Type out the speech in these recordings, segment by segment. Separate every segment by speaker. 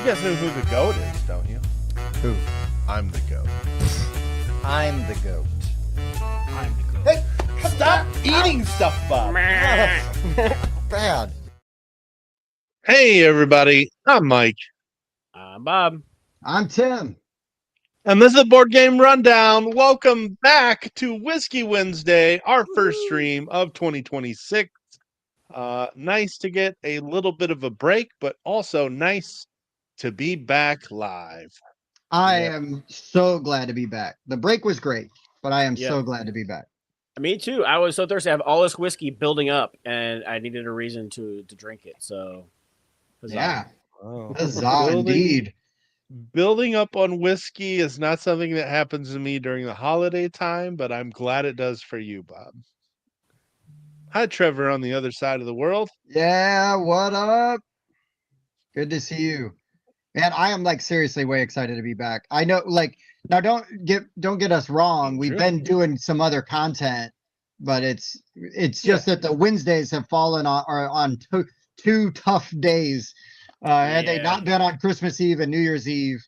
Speaker 1: You guys know who the GOAT is, don't you?
Speaker 2: Who?
Speaker 1: I'm the GOAT.
Speaker 2: I'm the goat.
Speaker 3: I'm the goat.
Speaker 1: Hey, stop eating stuff, Bob.
Speaker 2: Bad.
Speaker 1: Hey, everybody. I'm Mike.
Speaker 3: Bob.
Speaker 2: I'm Tim.
Speaker 1: And this is a Board Game Rundown. Welcome back to Whiskey Wednesday, our first stream of 2026. Nice to get a little bit of a break, but also nice to be back live.
Speaker 2: I am so glad to be back. The break was great, but I am so glad to be back.
Speaker 3: Me too. I was so thirsty. I have all this whiskey building up, and I needed a reason to drink it. So, huzzah.
Speaker 2: Yeah.
Speaker 1: Oh.
Speaker 2: Huzzah, indeed.
Speaker 1: Building up on whiskey is not something that happens to me during the holiday time, but I'm glad it does for you, Bob. Hi, Trevor, on the other side of the world.
Speaker 2: Yeah, what up? Good to see you. Man, I am like seriously way excited to be back. I know, like, now don't get us wrong. We've been doing some other content, but it's just that the Wednesdays have fallen on two tough days. Had they not been on Christmas Eve and New Year's Eve,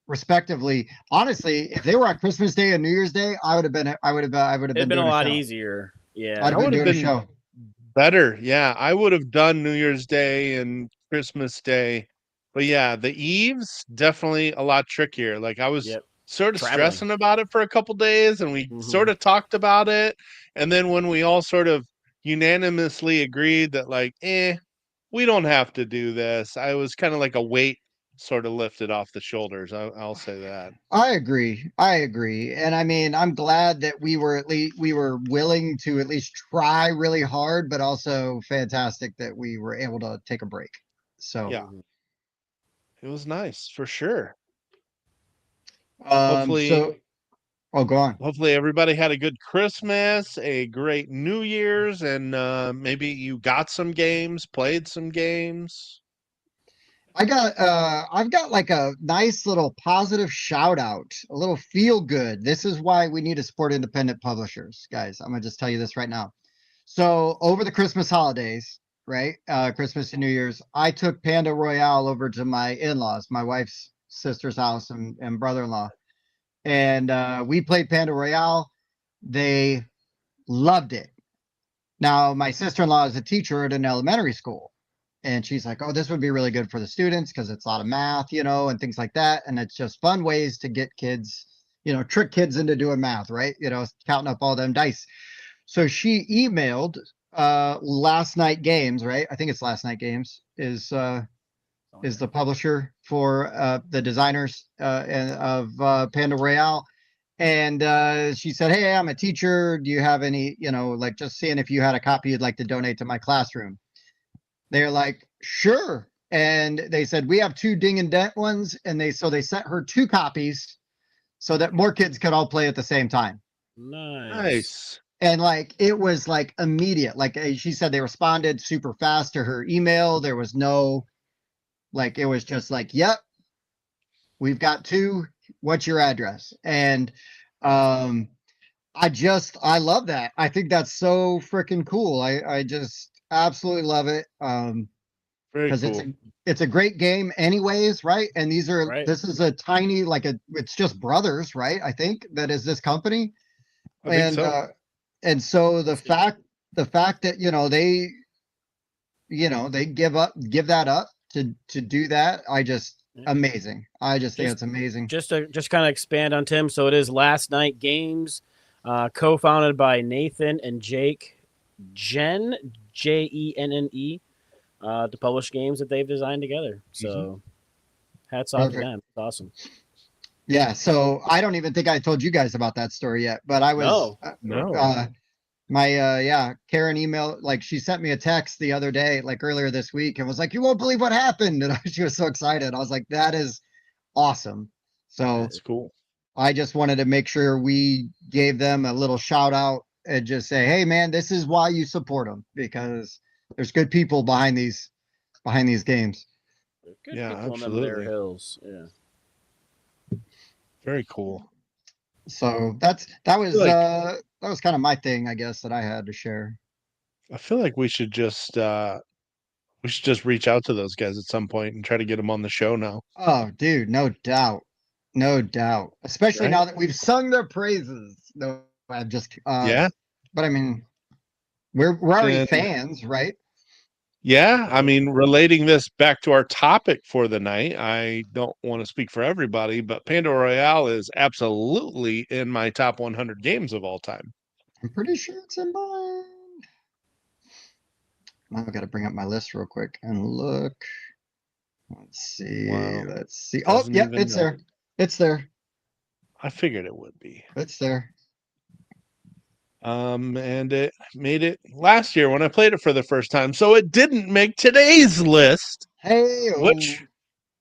Speaker 2: respectively. Honestly, if they were on Christmas Day and New Year's Day, I would have been
Speaker 3: It'd been a lot easier. Yeah,
Speaker 2: I'd have been doing a show.
Speaker 1: Better. Yeah, I would have done New Year's Day and Christmas Day. But yeah, the eves definitely a lot trickier. Like I was sort of stressing about it for a couple days, and we sort of talked about it. And then when we all sort of unanimously agreed that like, we don't have to do this, I was kind of like a weight sort of lifted off the shoulders. I'll say that.
Speaker 2: I agree. And I mean, I'm glad that we were willing to at least try really hard, but also fantastic that we were able to take a break. So
Speaker 1: yeah. It was nice for sure.
Speaker 2: Hopefully, go on.
Speaker 1: Hopefully everybody had a good Christmas, a great New Year's, and maybe you got some games, played some games.
Speaker 2: I've got like a nice little positive shout out, a little feel good. This is why we need to support independent publishers, guys. I'm gonna just tell you this right now. So over the Christmas holidays, right? Christmas and New Year's, I took Panda Royale over to my in-laws, my wife's sister's house and brother-in-law. And we played Panda Royale. They loved it. Now, my sister-in-law is a teacher at an elementary school. And she's like, oh, this would be really good for the students because it's a lot of math, and things like that. And it's just fun ways to get kids, trick kids into doing math, right? Counting up all them dice. So she emailed Last Night Games, right? I think it's Last Night Games is the publisher for the designers of Panda Royale. And she said, hey, I'm a teacher. Do you have any, like just seeing if you had a copy you'd like to donate to my classroom? They're like, sure. And they said, we have 2 ding and dent ones. And they sent her 2 copies so that more kids could all play at the same time.
Speaker 1: Nice.
Speaker 2: And like, it was like immediate. Like she said, they responded super fast to her email. There was no, like, it was just like, yep, we've got 2. What's your address? And I love that. I think that's so freaking cool. I just absolutely love it.
Speaker 1: Very cool.
Speaker 2: It's a great game anyways, right? And this is a tiny, like it's just brothers, right? I think that is this company. And so the fact that, they give that up to do that, amazing. I just think it's amazing.
Speaker 3: Just to kind of expand on Tim. So it is Last Night Games, co-founded by Nathan and Jake Jenne, Jenne, to publish games that they've designed together. So hats off to them. It's awesome.
Speaker 2: Yeah. So I don't even think I told you guys about that story yet, but I was, Karen emailed, like she sent me a text the other day, like earlier this week, and was like, you won't believe what happened. And she was so excited. I was like, that is awesome. So
Speaker 1: that's cool.
Speaker 2: I just wanted to make sure we gave them a little shout out and just say, hey man, this is why you support them, because there's good people behind these games.
Speaker 3: Good absolutely. On their hills. Yeah.
Speaker 1: Very cool.
Speaker 2: So that was kind of my thing, I guess, that I had to share.
Speaker 1: I feel like we should just We should just reach out to those guys at some point and try to get them on the show now.
Speaker 2: Oh, dude, no doubt. No doubt. Especially
Speaker 1: Right?
Speaker 2: now that we've sung their praises. No, I'm just
Speaker 1: Yeah.
Speaker 2: but I mean, we're already
Speaker 1: And
Speaker 2: fans, right?
Speaker 1: yeah, I mean, relating this back to our topic for the night, I don't want to speak for everybody, but Panda Royale is absolutely in my top 100 games of all time.
Speaker 2: I'm pretty sure it's in mine. Now I've got to bring up my list real quick and look. Let's see.
Speaker 1: Wow.
Speaker 2: Let's see. Oh,
Speaker 1: Doesn't
Speaker 2: yep,
Speaker 1: even
Speaker 2: it's
Speaker 1: know.
Speaker 2: there. It's there.
Speaker 1: I figured it would be.
Speaker 2: It's there.
Speaker 1: And it made it last year when I played it for the first time. So it didn't make today's list,
Speaker 2: Hey, oh.
Speaker 1: which,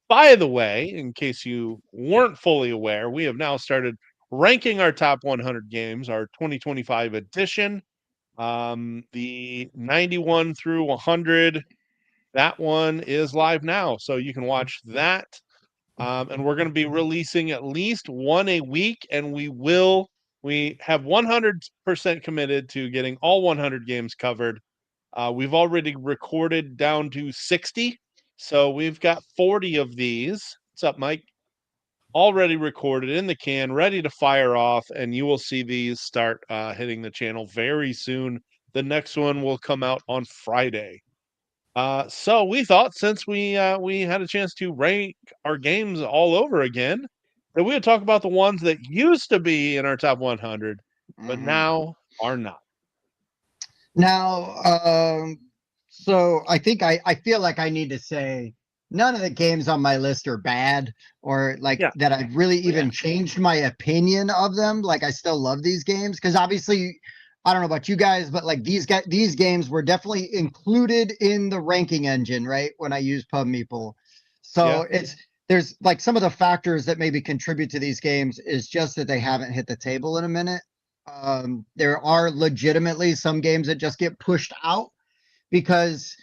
Speaker 1: by the way, in case you weren't fully aware, we have now started ranking our top 100 games, our 2025 edition. The 91 through 100, that one is live now. So you can watch that. And we're going to be releasing at least one a week, and we have 100% committed to getting all 100 games covered. We've already recorded down to 60, so we've got 40 of these. What's up, Mike? Already recorded in the can, ready to fire off, and you will see these start hitting the channel very soon. The next one will come out on Friday. So we thought since we had a chance to rank our games all over again, that we would talk about the ones that used to be in our top 100, but now are not.
Speaker 2: Now, so I think I feel like I need to say none of the games on my list are bad or like
Speaker 1: Yeah.
Speaker 2: that I've really even changed my opinion of them. Like I still love these games because obviously I don't know about you guys, but like these games were definitely included in the ranking engine, right? When I use Pub Meeple. So
Speaker 1: Yeah.
Speaker 2: there's like some of the factors that maybe contribute to these games is just that they haven't hit the table in a minute. There are legitimately some games that just get pushed out because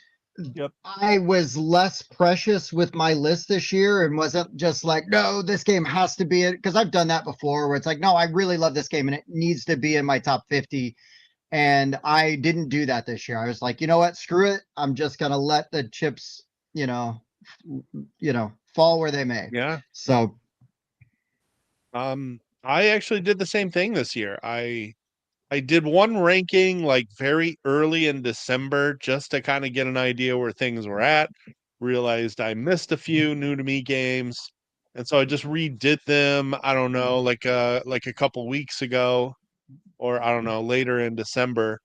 Speaker 1: Yep.
Speaker 2: I was less precious with my list this year and wasn't just like, no, this game has to be it. Because I've done that before where it's like, no, I really love this game and it needs to be in my top 50. And I didn't do that this year. I was like, you know what? Screw it. I'm just going to let the chips, fall where they may.
Speaker 1: Yeah.
Speaker 2: So,
Speaker 1: I actually did the same thing this year. I did one ranking like very early in December just to kind of get an idea where things were at. Realized I missed a few new to me games. And so I just redid them, I don't know, like a couple weeks ago, or I don't know, later in December.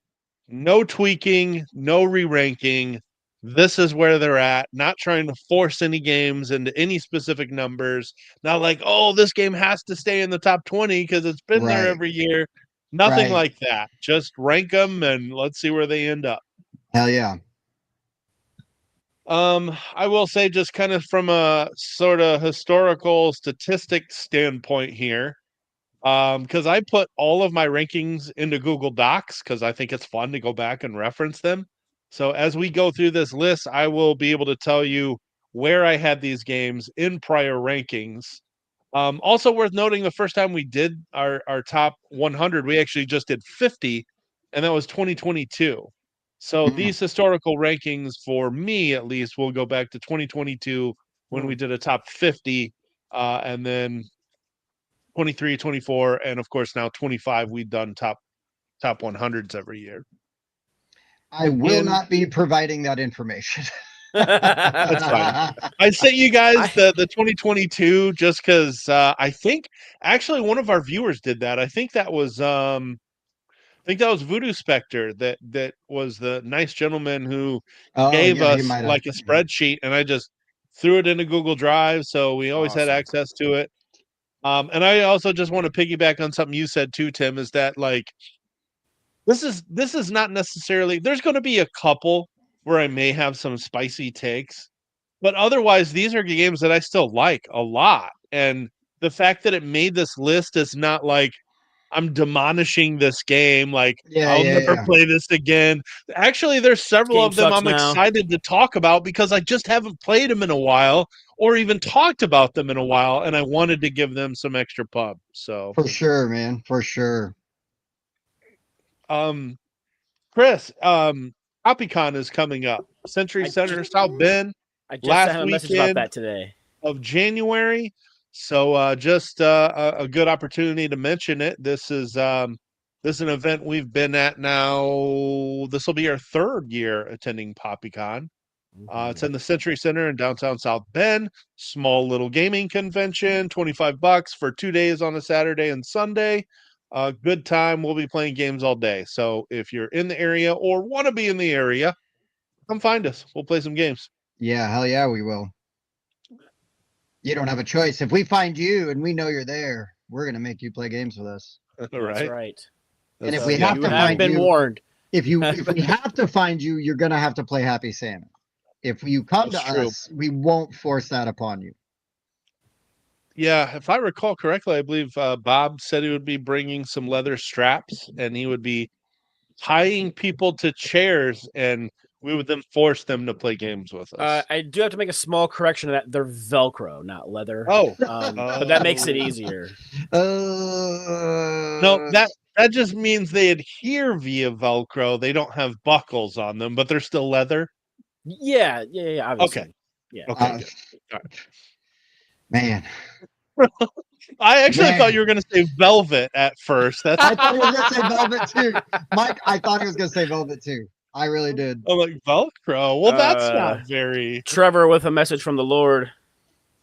Speaker 1: No tweaking, no re-ranking. This is where they're at. Not trying to force any games into any specific numbers. Not like, oh, this game has to stay in the top 20 because it's been there
Speaker 2: right,
Speaker 1: every year. Nothing
Speaker 2: right.
Speaker 1: like that. Just rank them and let's see where they end up.
Speaker 2: Hell yeah.
Speaker 1: I will say, just kind of from a sort of historical statistic standpoint here, because I put all of my rankings into Google Docs because I think it's fun to go back and reference them. So as we go through this list, I will be able to tell you where I had these games in prior rankings. Also worth noting, the first time we did our top 100, we actually just did 50, and that was 2022. So
Speaker 2: Mm,
Speaker 1: these historical rankings, for me at least, will go back to 2022 when we did a top 50, and then 23, 24, and of course now 25. We've done top 100s every year.
Speaker 2: I will
Speaker 1: And
Speaker 2: not be providing that information.
Speaker 1: that's fine. I sent you guys the 2022 just because I think actually one of our viewers did that. I think that was Voodoo Spectre that was the nice gentleman who
Speaker 2: Oh
Speaker 1: gave
Speaker 2: yeah, he
Speaker 1: us
Speaker 2: might have.
Speaker 1: like a spreadsheet, and I just threw it into Google Drive, so we always had
Speaker 3: Awesome.
Speaker 1: access to it. And I also just want to piggyback on something you said too, Tim, is that like this is not necessarily, there's going to be a couple where I may have some spicy takes, but otherwise these are games that I still like a lot. And the fact that it made this list is not like I'm demolishing this game, like
Speaker 2: Yeah,
Speaker 1: I'll
Speaker 2: yeah,
Speaker 1: never
Speaker 2: yeah.
Speaker 1: play this again. Actually, there's several
Speaker 3: Game
Speaker 1: of them
Speaker 3: sucks
Speaker 1: I'm
Speaker 3: now.
Speaker 1: excited to talk about because I just haven't played them in a while or even talked about them in a while, and I wanted to give them some extra pub. So,
Speaker 2: For sure, man. For sure.
Speaker 1: um, Chris, PoppyCon is coming up. Century Center, South Bend,
Speaker 3: I just sent
Speaker 1: last
Speaker 3: him a message about
Speaker 1: weekend
Speaker 3: that today.
Speaker 1: of January. So just a good opportunity to mention it. This is an event we've been at now. This will be our 3rd year attending PoppyCon. It's in the Century Center in downtown South Bend. Small little gaming convention, $25 for 2 days on a Saturday and Sunday. Good time. We'll be playing games all day. So if you're in the area or want to be in the area, come find us. We'll play some games.
Speaker 2: Yeah, hell yeah, we will. You don't have a choice. If we find you and we know you're there, we're gonna make you play games with us.
Speaker 1: All
Speaker 3: That's
Speaker 1: right.
Speaker 3: right.
Speaker 2: And if we have
Speaker 3: You
Speaker 2: to
Speaker 3: have
Speaker 2: find
Speaker 3: been
Speaker 2: you,
Speaker 3: warned.
Speaker 2: if we have to find you, you're gonna have to play Happy Salmon. If you come
Speaker 1: That's
Speaker 2: to
Speaker 1: true.
Speaker 2: us, we won't force that upon you.
Speaker 1: Yeah, if I recall correctly, I believe Bob said he would be bringing some leather straps and he would be tying people to chairs and we would then force them to play games with us.
Speaker 3: I do have to make a small correction to that. They're Velcro, not leather.
Speaker 1: Oh,
Speaker 3: but that makes it easier.
Speaker 1: No, that just means they adhere via Velcro. They don't have buckles on them, but they're still leather.
Speaker 3: Yeah, obviously.
Speaker 1: Okay.
Speaker 3: Yeah.
Speaker 1: Okay, good. All right.
Speaker 2: Man.
Speaker 1: I actually
Speaker 2: Man.
Speaker 1: thought you were going to say velvet at first. That's
Speaker 2: I thought he was gonna say velvet too. Mike, I thought he was gonna say velvet too. I really did.
Speaker 1: I'm like Velcro. Well, that's not very.
Speaker 3: Trevor with a message from the Lord.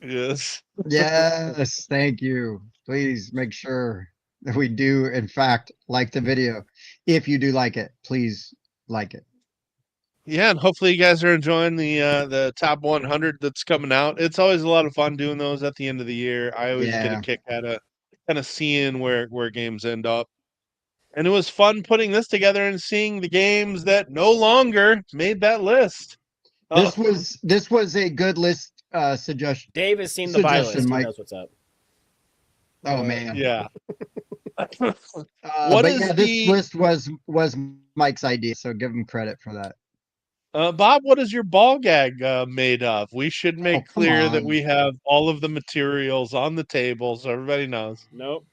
Speaker 1: Yes.
Speaker 2: Yes, thank you. Please make sure that we do, in fact, like the video. If you do like it, please like it.
Speaker 1: Yeah, and hopefully you guys are enjoying the top 100 that's coming out. It's always a lot of fun doing those at the end of the year. I always get a
Speaker 2: Yeah.
Speaker 1: kick out of kind of seeing where games end up. And it was fun putting this together and seeing the games that no longer made that list.
Speaker 2: This was a good list suggestion.
Speaker 3: Dave has seen the buy list.
Speaker 2: Suggestion,
Speaker 3: He
Speaker 2: Mike.
Speaker 3: knows what's up.
Speaker 2: Oh man.
Speaker 1: Yeah.
Speaker 2: What
Speaker 1: What
Speaker 2: but
Speaker 1: is
Speaker 2: yeah,
Speaker 1: the-
Speaker 2: this list was Mike's idea, so give him credit for that.
Speaker 1: Bob, what is your ball gag made of? We should make
Speaker 2: come
Speaker 1: clear that
Speaker 2: on.
Speaker 1: we have all of the materials on the table so everybody knows.
Speaker 3: Nope.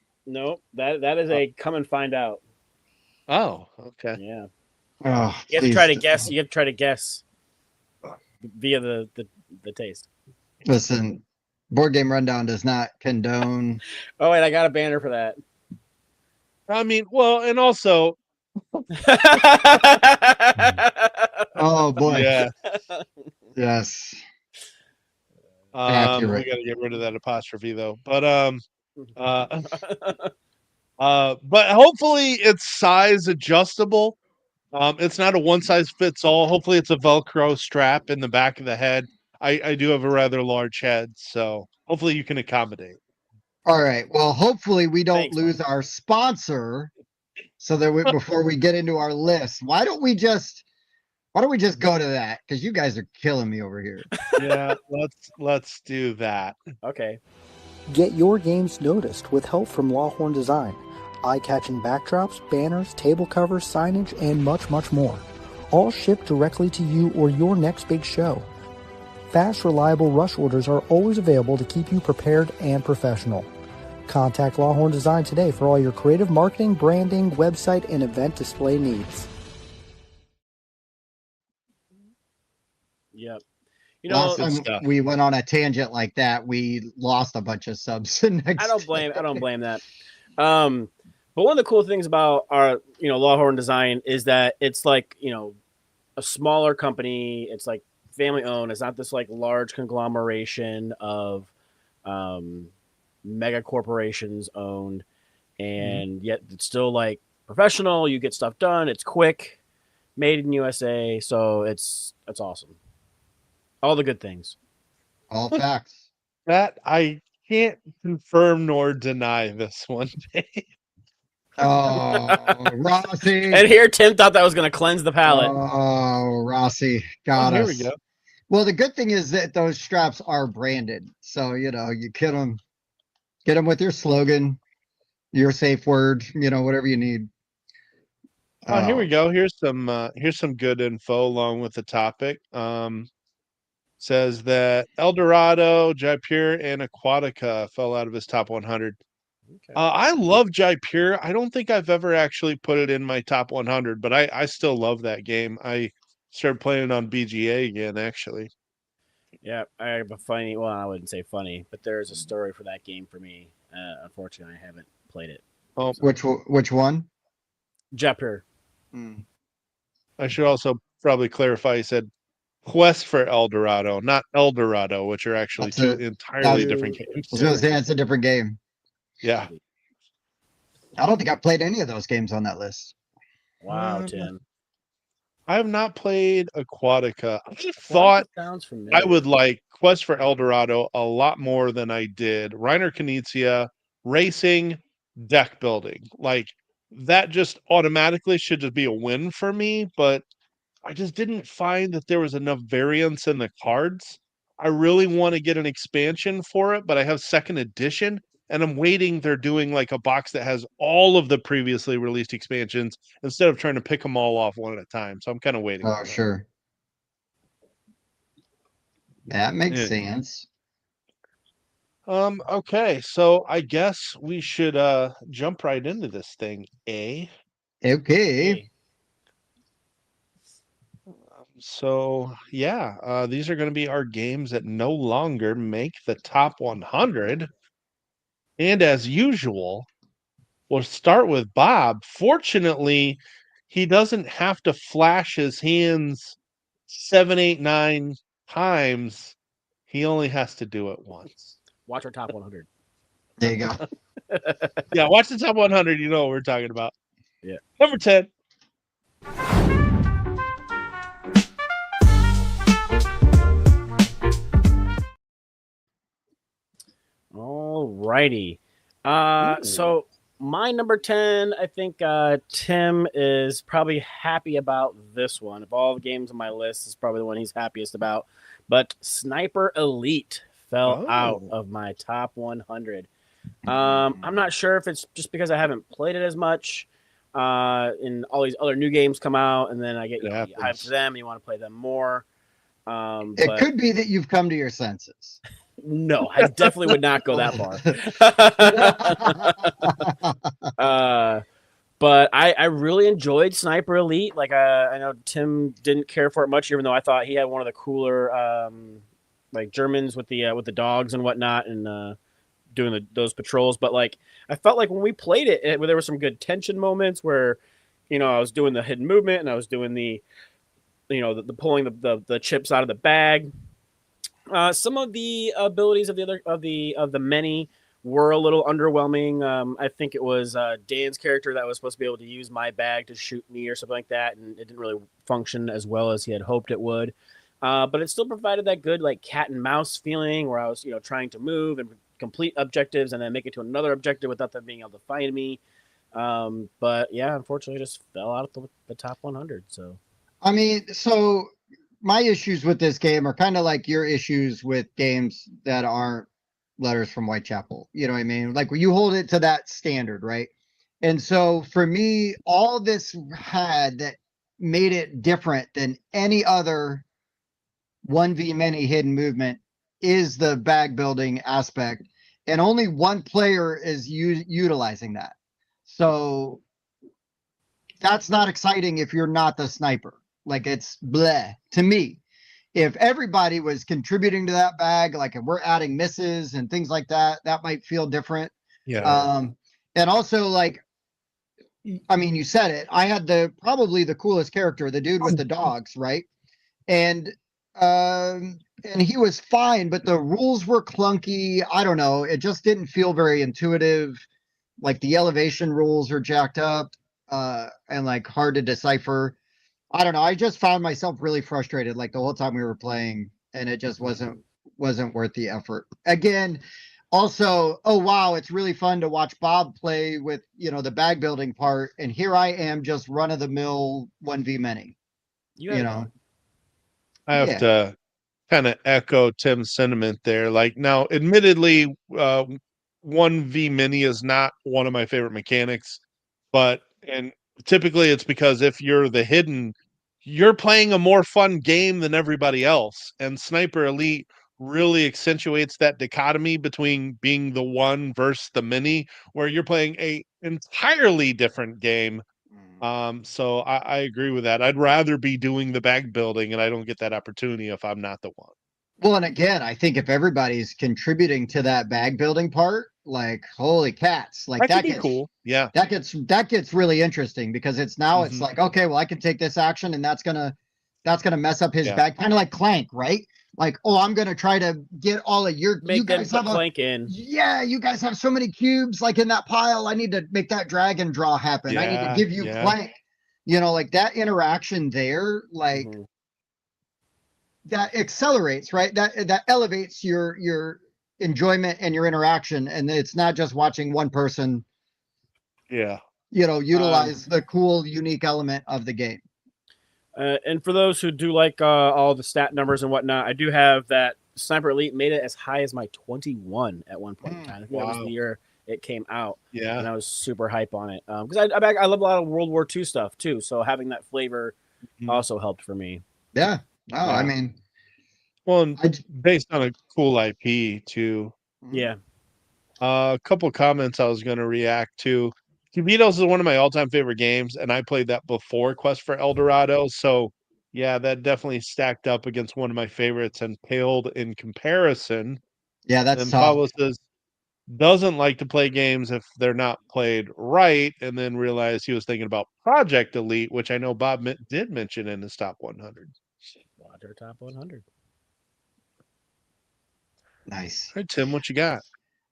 Speaker 3: That is a come and find out.
Speaker 1: Oh, okay.
Speaker 3: Yeah.
Speaker 2: Oh,
Speaker 3: You have to
Speaker 2: please.
Speaker 3: try to guess. You have to try to guess via the taste.
Speaker 2: Listen, Board Game Rundown does not condone.
Speaker 3: Oh wait, I got a banner for that.
Speaker 1: I mean, well, and also,
Speaker 2: Oh boy.
Speaker 1: yeah,
Speaker 2: Yes.
Speaker 1: we
Speaker 2: Accurate.
Speaker 1: got to get rid of that apostrophe though. But but hopefully it's size adjustable. It's not a one size fits all. Hopefully it's a Velcro strap in the back of the head. I do have a rather large head, so hopefully you can accommodate.
Speaker 2: All right. Well, hopefully we don't
Speaker 3: Thanks,
Speaker 2: lose our sponsor. So that before we get into our list, why don't we just go to that? Because you guys are killing me over here.
Speaker 1: Yeah, let's do that.
Speaker 3: Okay.
Speaker 4: Get your games noticed with help from Lawhorn Design. Eye-catching backdrops, banners, table covers, signage, and much, much more. All shipped directly to you or your next big show. Fast, reliable rush orders are always available to keep you prepared and professional. Contact Lawhorn Design today for all your creative marketing, branding, website, and event display needs.
Speaker 3: Yep.
Speaker 2: Last time we went on a tangent like that, we lost a bunch of subs.
Speaker 3: I don't blame that. But one of the cool things about our, Lawhorn Design is that it's like, a smaller company. It's like family owned. It's not this like large conglomeration of mega corporations owned, and yet it's still like professional. You get stuff done. It's quick, made in USA. So it's awesome. All the good things.
Speaker 2: All facts.
Speaker 1: That I can't confirm nor deny this one day.
Speaker 2: Oh, Rossi.
Speaker 3: And here Tim thought that was going to cleanse the palate.
Speaker 2: Oh, Rossi got us.
Speaker 1: Here we go.
Speaker 2: Well, the good thing is that those straps are branded. So, you get them with your slogan, your safe word, whatever you need.
Speaker 1: Oh, here we go. Here's some good info along with the topic. Says that El Dorado, Jaipur, and Aquatica fell out of his top 100. Okay. I love Jaipur. I don't think I've ever actually put it in my top 100, but I still love that game. I start playing on BGA again, actually.
Speaker 3: Yeah, I have a funny. Well, I wouldn't say funny, but there's a story for that game for me. Unfortunately, I haven't played it.
Speaker 1: Oh,
Speaker 2: Which one?
Speaker 3: Jepper.
Speaker 1: I should also probably clarify. He said Quest for El Dorado, not El Dorado, which are actually
Speaker 2: That's
Speaker 1: two
Speaker 2: a.
Speaker 1: entirely
Speaker 2: I
Speaker 1: different games.
Speaker 2: was gonna say it's a different game.
Speaker 1: Yeah.
Speaker 2: I don't think I played any of those games on that list.
Speaker 3: Wow, Tim.
Speaker 1: I have not played Aquatica. I
Speaker 3: Aquatica
Speaker 1: thought
Speaker 3: sounds
Speaker 1: I
Speaker 3: familiar.
Speaker 1: would like Quest for El Dorado a lot more than I did Reiner Knizia, racing, deck building. Like that just automatically should just be a win for me, but I just didn't find that there was enough variance in the cards. I really want to get an expansion for it, but I have second edition and I'm waiting. They're doing like a box that has all of the previously released expansions instead of trying to pick them all off one at a time. So I'm kind of waiting
Speaker 2: Oh,
Speaker 1: on that.
Speaker 2: sure. That makes
Speaker 1: Yeah.
Speaker 2: sense.
Speaker 1: Okay, so I guess we should jump right into this thing, eh?
Speaker 2: Okay.
Speaker 3: Hey,
Speaker 1: So yeah, these are going to be our games that no longer make the top 100. And as usual, we'll start with Bob. Fortunately, he doesn't have to flash his hands 7, 8, 9 times. He only has to do it once.
Speaker 3: watch our top 100.
Speaker 2: There you go.
Speaker 1: Yeah, watch the top 100. You know what we're talking about.
Speaker 3: Yeah.
Speaker 1: Number 10.
Speaker 3: All righty. So my number 10, I think Tim is probably happy about this one. Of all the games on my list, is probably the one he's happiest about. But Sniper Elite fell out of my top 100. I'm not sure if it's just because I haven't played it as much. And all these other new games come out, and then I get hyped for them, and you want to play them more.
Speaker 2: It could be that you've come to your senses.
Speaker 3: No, I definitely would not go that far. But I really enjoyed Sniper Elite. Like I know Tim didn't care for it much, even though I thought he had one of the cooler like Germans with the dogs and whatnot, and doing those patrols. But like I felt like when we played it, there were some good tension moments where, I was doing the hidden movement and I was doing the pulling the chips out of the bag. Some of the abilities of the many were a little underwhelming. I think it was Dan's character that was supposed to be able to use my bag to shoot me or something like that, and it didn't really function as well as he had hoped it would. But it still provided that good like cat and mouse feeling where I was trying to move and complete objectives and then make it to another objective without them being able to find me. But yeah, unfortunately, it just fell out of the top 100. So
Speaker 2: I mean, so my issues with this game are kind of like your issues with games that aren't Letters from Whitechapel. You know what I mean? Like you hold it to that standard, right? And so for me, all this had that made it different than any other 1v many hidden movement is the bag building aspect. And only one player is utilizing that. So that's not exciting if you're not the sniper. Like it's bleh to me. If everybody was contributing to that bag, like if we're adding misses and things like that, that might feel different.
Speaker 1: Yeah.
Speaker 2: And also like, I mean, you said it. I had probably the coolest character, the dude with the dogs, right? And he was fine, but the rules were clunky. I don't know. It just didn't feel very intuitive. Like the elevation rules are jacked up, and like hard to decipher. I don't know. I just found myself really frustrated like the whole time we were playing, and it just wasn't worth the effort. Again, also, oh wow, it's really fun to watch Bob play with, the bag building part, and here I am just run of the mill 1v many.
Speaker 1: I have to kind of echo Tim's sentiment there. Like now, admittedly, 1v mini is not one of my favorite mechanics, and typically it's because if you're the hidden, you're playing a more fun game than everybody else. And Sniper Elite really accentuates that dichotomy between being the one versus the many, where you're playing a entirely different game So I agree with that. I'd rather be doing the bag building, and I don't get that opportunity if I'm not the one.
Speaker 2: Well, and again, I think if everybody's contributing to that bag building part, like holy cats, like
Speaker 1: That could be cool. Yeah.
Speaker 2: that gets really interesting because it's
Speaker 1: Mhm.
Speaker 2: like, okay, well, I can take this action and that's gonna mess up his
Speaker 1: Yeah.
Speaker 2: bag, kind of like Clank, right? Like, oh, I'm gonna try to get all of you
Speaker 3: Make them
Speaker 2: guys
Speaker 3: put
Speaker 2: have
Speaker 3: Clank in.
Speaker 2: yeah, you guys have so many cubes like in that pile. I need to make that dragon draw happen. I need to give you Clank. You know, like that interaction there, like that accelerates, right? That elevates your enjoyment and your interaction, and it's not just watching one person,
Speaker 1: Yeah.
Speaker 2: utilize the cool, unique element of the game.
Speaker 3: And for those who do like all the stat numbers and whatnot, I do have that Sniper Elite made it as high as my 21 at one point in time. I think that was the year it came out.
Speaker 1: Yeah.
Speaker 3: And I was super hype on it because I love a lot of World War II stuff too. So having that flavor also helped for me.
Speaker 2: Yeah. No, I mean,
Speaker 1: well, and based on a cool IP too.
Speaker 3: Yeah.
Speaker 1: A couple comments I was going to react to. Cubitos is one of my all-time favorite games, and I played that before Quest for El Dorado. So, yeah, that definitely stacked up against one of my favorites and paled in comparison.
Speaker 2: Yeah, that's
Speaker 1: and
Speaker 2: tough.
Speaker 1: Pablo says doesn't like to play games if they're not played right, and then realized he was thinking about Project Elite, which I know Bob did mention in his top 100.
Speaker 3: Water top 100.
Speaker 2: Nice.
Speaker 1: All right, Tim, what you got?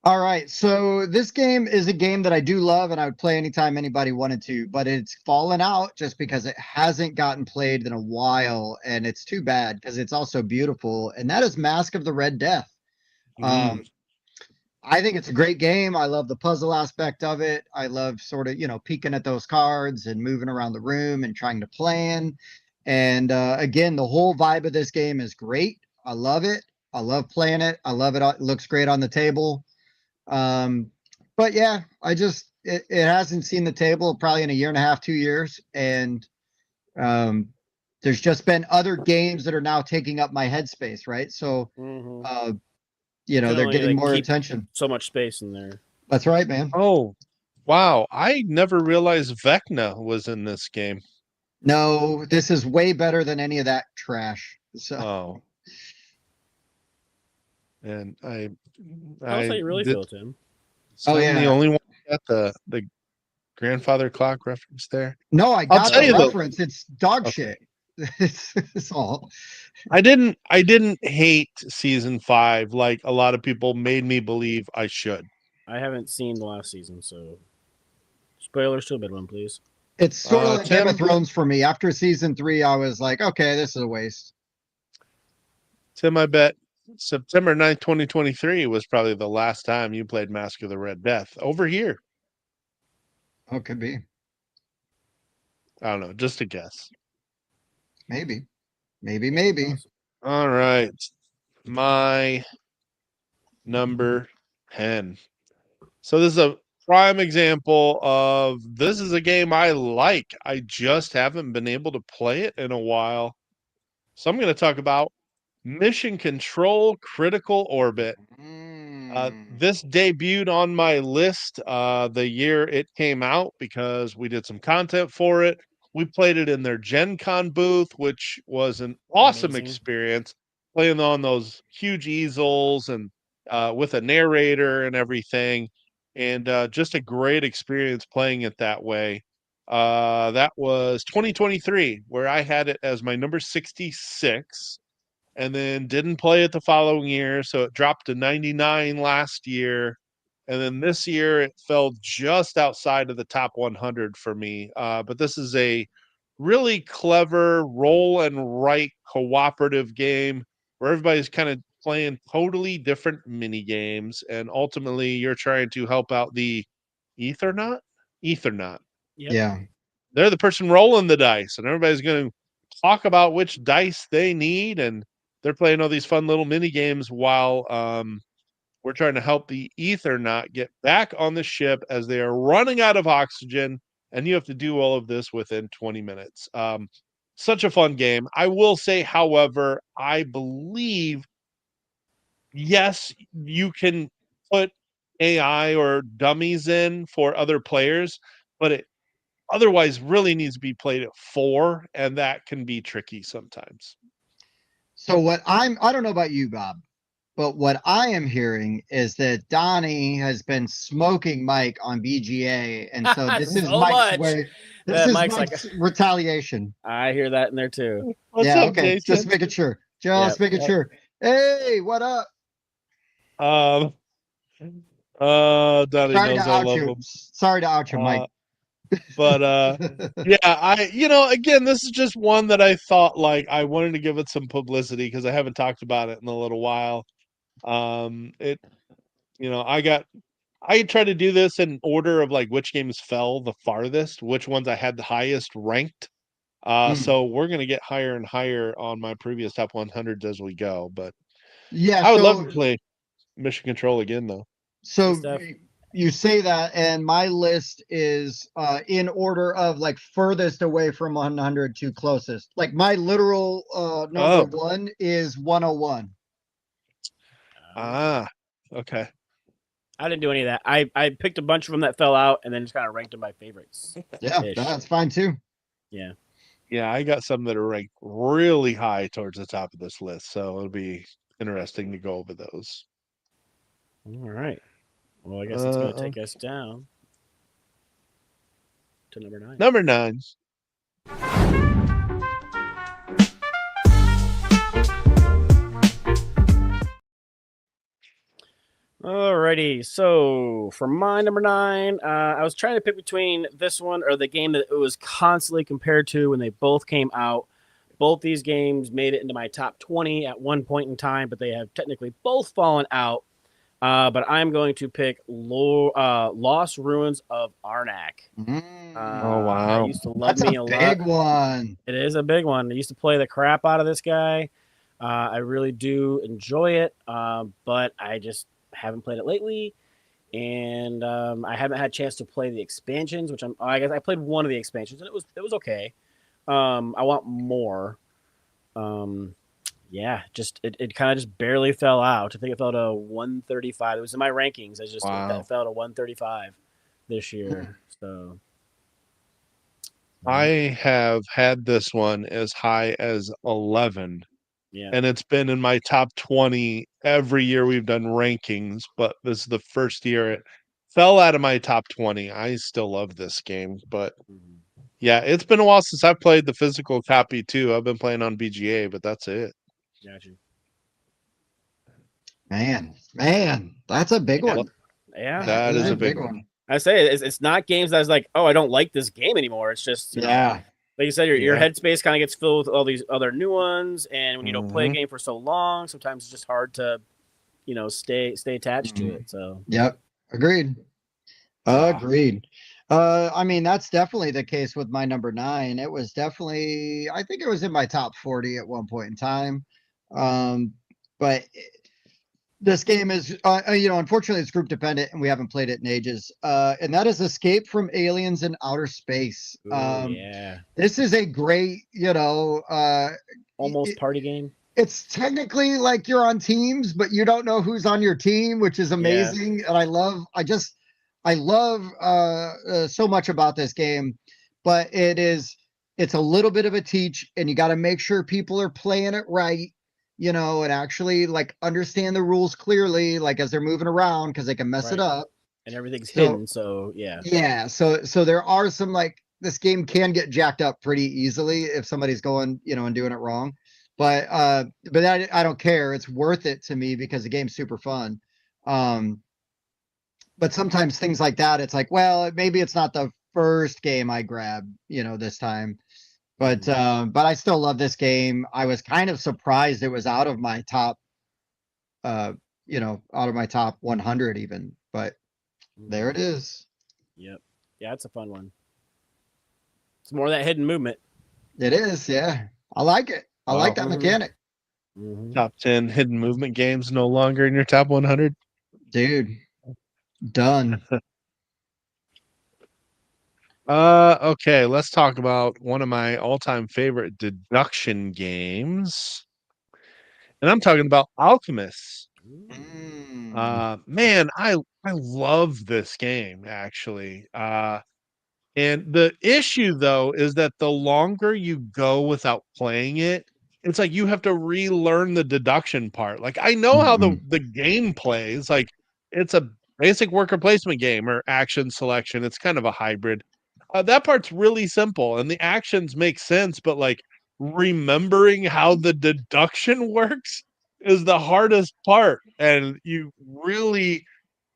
Speaker 2: All right, so this game is a game that I do love and I would play anytime anybody wanted to, but it's fallen out just because it hasn't gotten played in a while, and it's too bad because it's also beautiful, and that is Mask of the Red Death. I think it's a great game. I love the puzzle aspect of it. I love sort of, peeking at those cards and moving around the room and trying to plan. And again, the whole vibe of this game is great. I love it. I love playing it. I love it. It looks great on the table. But yeah, it hasn't seen the table probably in a year and a half, 2 years. And there's just been other games that are now taking up my headspace, right? So they're getting more attention.
Speaker 3: So much space in there.
Speaker 2: That's right, man.
Speaker 1: Oh, wow. I never realized Vecna was in this game.
Speaker 2: No, this is way better than any of that trash. So.
Speaker 1: Oh. And
Speaker 3: Tell us how you really feel, Tim.
Speaker 1: So I'm the only one that got the grandfather clock reference there.
Speaker 2: No, I got the reference. It's dog shit. It's all.
Speaker 1: I didn't hate season 5 like a lot of people made me believe I should.
Speaker 3: I haven't seen the last season, so spoilers to a big one, please.
Speaker 2: It's sort of like Game of Thrones for me. After season 3, I was like, okay, this is a waste.
Speaker 1: Tim, I bet September 9th, 2023 was probably the last time you played Mask of the Red Death over here.
Speaker 2: Oh, could be.
Speaker 1: I don't know, just a guess.
Speaker 2: Maybe.
Speaker 1: All right. My number 10. So this is a prime example of this is a game I like. I just haven't been able to play it in a while. So I'm going to talk about Mission Control Critical Orbit. This debuted on my list the year it came out because we did some content for it. We played it in their Gen Con booth, which was an awesome experience, playing on those huge easels and with a narrator and everything. And just a great experience playing it that way. That was 2023, where I had it as my number 66. And then didn't play it the following year, so it dropped to 99 last year. And then this year it fell just outside of the top 100 for me. But this is a really clever roll and write cooperative game where everybody's kind of playing totally different mini games, and ultimately you're trying to help out the Ethernaut.
Speaker 3: Yep.
Speaker 2: Yeah.
Speaker 1: They're the person rolling the dice, and everybody's going to talk about which dice they need, and they're playing all these fun little mini games while we're trying to help the Ethernaut get back on the ship as they are running out of oxygen, and you have to do all of this within 20 minutes. Such a fun game. I will say, however, I believe, yes, you can put AI or dummies in for other players, but it otherwise really needs to be played at 4, and that can be tricky sometimes.
Speaker 2: So I don't know about you, Bob, but what I am hearing is that Donnie has been smoking Mike on BGA, and so this is
Speaker 3: So
Speaker 2: Mike's
Speaker 3: much.
Speaker 2: way. This is
Speaker 3: Mike's
Speaker 2: Mike's
Speaker 3: like,
Speaker 2: retaliation.
Speaker 3: I hear that in there too.
Speaker 1: What's
Speaker 2: Yeah,
Speaker 1: up,
Speaker 2: okay.
Speaker 1: Jason?
Speaker 2: Just making sure. Just making sure. Hey, what up?
Speaker 1: Donnie
Speaker 2: Sorry to
Speaker 1: knows I
Speaker 2: out
Speaker 1: love
Speaker 2: you.
Speaker 1: him.
Speaker 2: Sorry to out you, Mike.
Speaker 1: But yeah, again, this is just one that I thought like I wanted to give it some publicity because I haven't talked about it in a little while. It, I tried to do this in order of like which games fell the farthest, which ones I had the highest ranked. So we're gonna get higher and higher on my previous top 100s as we go. But
Speaker 2: Yeah,
Speaker 1: I would love to play Mission Control again, though.
Speaker 2: so you say that, and my list is in order of like furthest away from 100 to closest. Like my literal number one is 101.
Speaker 1: Okay.
Speaker 3: I didn't do any of that. I picked a bunch of them that fell out and then just kind of ranked them by favorites.
Speaker 2: Yeah, that's fine too.
Speaker 3: Yeah.
Speaker 1: Yeah, I got some that are ranked really high towards the top of this list, so it'll be interesting to go over those.
Speaker 3: All right. Well, I guess it's going to take us down to number 9.
Speaker 1: Number 9.
Speaker 3: Alrighty, so for my number 9, I was trying to pick between this one or the game that it was constantly compared to when they both came out. Both these games made it into my top 20 at one point in time, but they have technically both fallen out. But I'm going to pick Lost Ruins of Arnak.
Speaker 1: Oh, wow.
Speaker 3: I used to love
Speaker 2: That's
Speaker 3: me
Speaker 2: a
Speaker 3: lot.
Speaker 2: big one.
Speaker 3: It is a big one. I used to play the crap out of this guy. I really do enjoy it, but I just haven't played it lately, and I haven't had a chance to play the expansions, which I guess I played one of the expansions and it was okay. I want more. Yeah, just it kind of just barely fell out. I think it fell to 135. It was in my rankings. It fell to 135 this year. So
Speaker 1: I have had this one as high as 11.
Speaker 3: Yeah.
Speaker 1: And it's been in my top 20 every year we've done rankings, but this is the first year it fell out of my top 20. I still love this game, but yeah, it's been a while since I've played the physical copy too. I've been playing on BGA, but that's it.
Speaker 3: Gotcha.
Speaker 2: Man, that's a big one.
Speaker 3: Yeah,
Speaker 1: that is a big one.
Speaker 3: I say it's not games that's like, oh, I don't like this game anymore. It's just you know, like you said, your headspace kind of gets filled with all these other new ones, and when you don't play a game for so long, sometimes it's just hard to, stay attached to it. So
Speaker 2: yep, agreed. I mean, that's definitely the case with my number 9. It was definitely, I think it was in my top 40 at one point in time. But this game is, unfortunately it's group dependent and we haven't played it in ages. And that is Escape from Aliens in Outer Space.
Speaker 3: Yeah.
Speaker 2: This is a great,
Speaker 3: almost party game.
Speaker 2: It's technically like you're on teams, but you don't know who's on your team, which is amazing. And I love so much about this game, but it's a little bit of a teach, and you got to make sure people are playing it right, and actually like understand the rules clearly, like as they're moving around, because they can mess it up.
Speaker 3: And everything's hidden, so yeah.
Speaker 2: Yeah, so there are some like this game can get jacked up pretty easily if somebody's going, and doing it wrong. But I don't care. It's worth it to me because the game's super fun. But sometimes things like that, it's like, well, maybe it's not the first game I grab, this time. But I still love this game. I was kind of surprised it was out of my top, out of my top 100 even. But there it is.
Speaker 3: Yep. Yeah, it's a fun one. It's more of that hidden movement.
Speaker 2: It is, yeah. I like it. I like that mechanic.
Speaker 1: Top 10 hidden movement games no longer in your top 100?
Speaker 2: Dude. Done.
Speaker 1: Okay, let's talk about one of my all-time favorite deduction games. And I'm talking about Alchemist. Man, I love this game actually. And the issue though is that the longer you go without playing it, it's like you have to relearn the deduction part. Like I know how the game plays. Like it's a basic worker placement game or action selection. It's kind of a hybrid. That part's really simple and the actions make sense, but like remembering how the deduction works is the hardest part. And you really,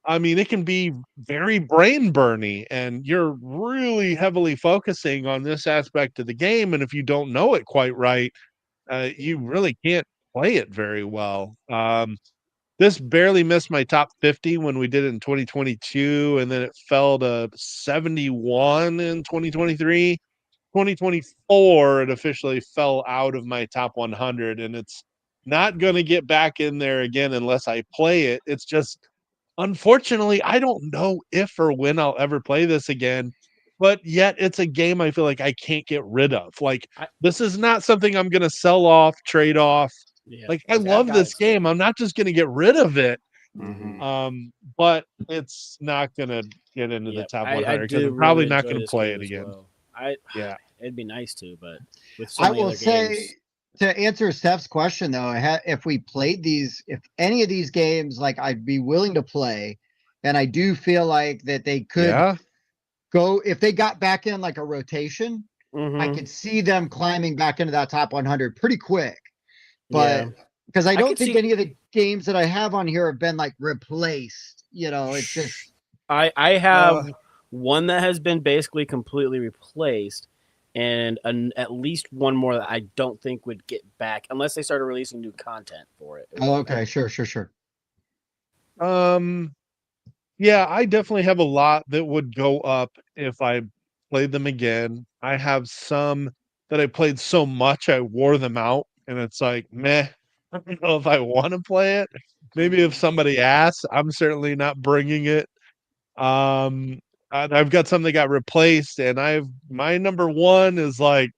Speaker 1: I mean, it can be very brain burny, and you're really heavily focusing on this aspect of the game. And if you don't know it quite right, you really can't play it very well. This barely missed my top 50 when we did it in 2022, and then it fell to 71 in 2023. 2024, it officially fell out of my top 100, and it's not going to get back in there again unless I play it. It's just, unfortunately, I don't know if or when I'll ever play this again, but yet it's a game I feel like I can't get rid of. Like, this is not something I'm going to sell off, trade off.
Speaker 3: Yeah,
Speaker 1: like, I love this game. I'm not just going to get rid of it. But it's not going to get into the top 100 because I'm probably not going to play it again.
Speaker 3: Well.
Speaker 1: Yeah,
Speaker 3: it'd be nice to, but with so
Speaker 2: I
Speaker 3: many
Speaker 2: will
Speaker 3: other
Speaker 2: say
Speaker 3: games.
Speaker 2: to answer Steph's question though, if we played these, if any of these games, like I'd be willing to play, and I do feel like that they could go if they got back in like a rotation. I could see them climbing back into that top 100 pretty quick. But because I don't think any of the games that I have on here have been like replaced. It's just
Speaker 3: I have one that has been basically completely replaced, and at least one more that I don't think would get back unless they started releasing new content for it.
Speaker 2: Oh, okay, sure.
Speaker 1: Yeah, I definitely have a lot that would go up if I played them again. I have some that I played so much I wore them out, and it's like, meh. I don't know if I want to play it. Maybe if somebody asks, I'm certainly not bringing it. I've got some that got replaced, and my number one is like,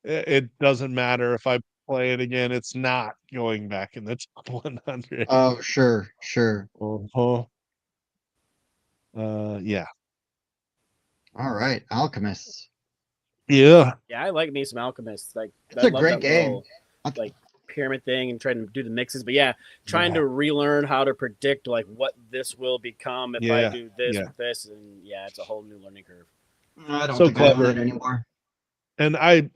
Speaker 1: it doesn't matter if I play it again. It's not going back in the top 100.
Speaker 2: Oh, sure.
Speaker 1: Uh-huh. Yeah.
Speaker 2: All right, Alchemists.
Speaker 1: Yeah.
Speaker 3: Yeah, I like me some Alchemists. Like,
Speaker 2: it's a great game.
Speaker 3: Little, like pyramid thing and trying to do the mixes, but trying to relearn how to predict like what this will become if I do this with this, and it's a whole new learning curve.
Speaker 2: I don't think clever. I have that anymore.
Speaker 1: And I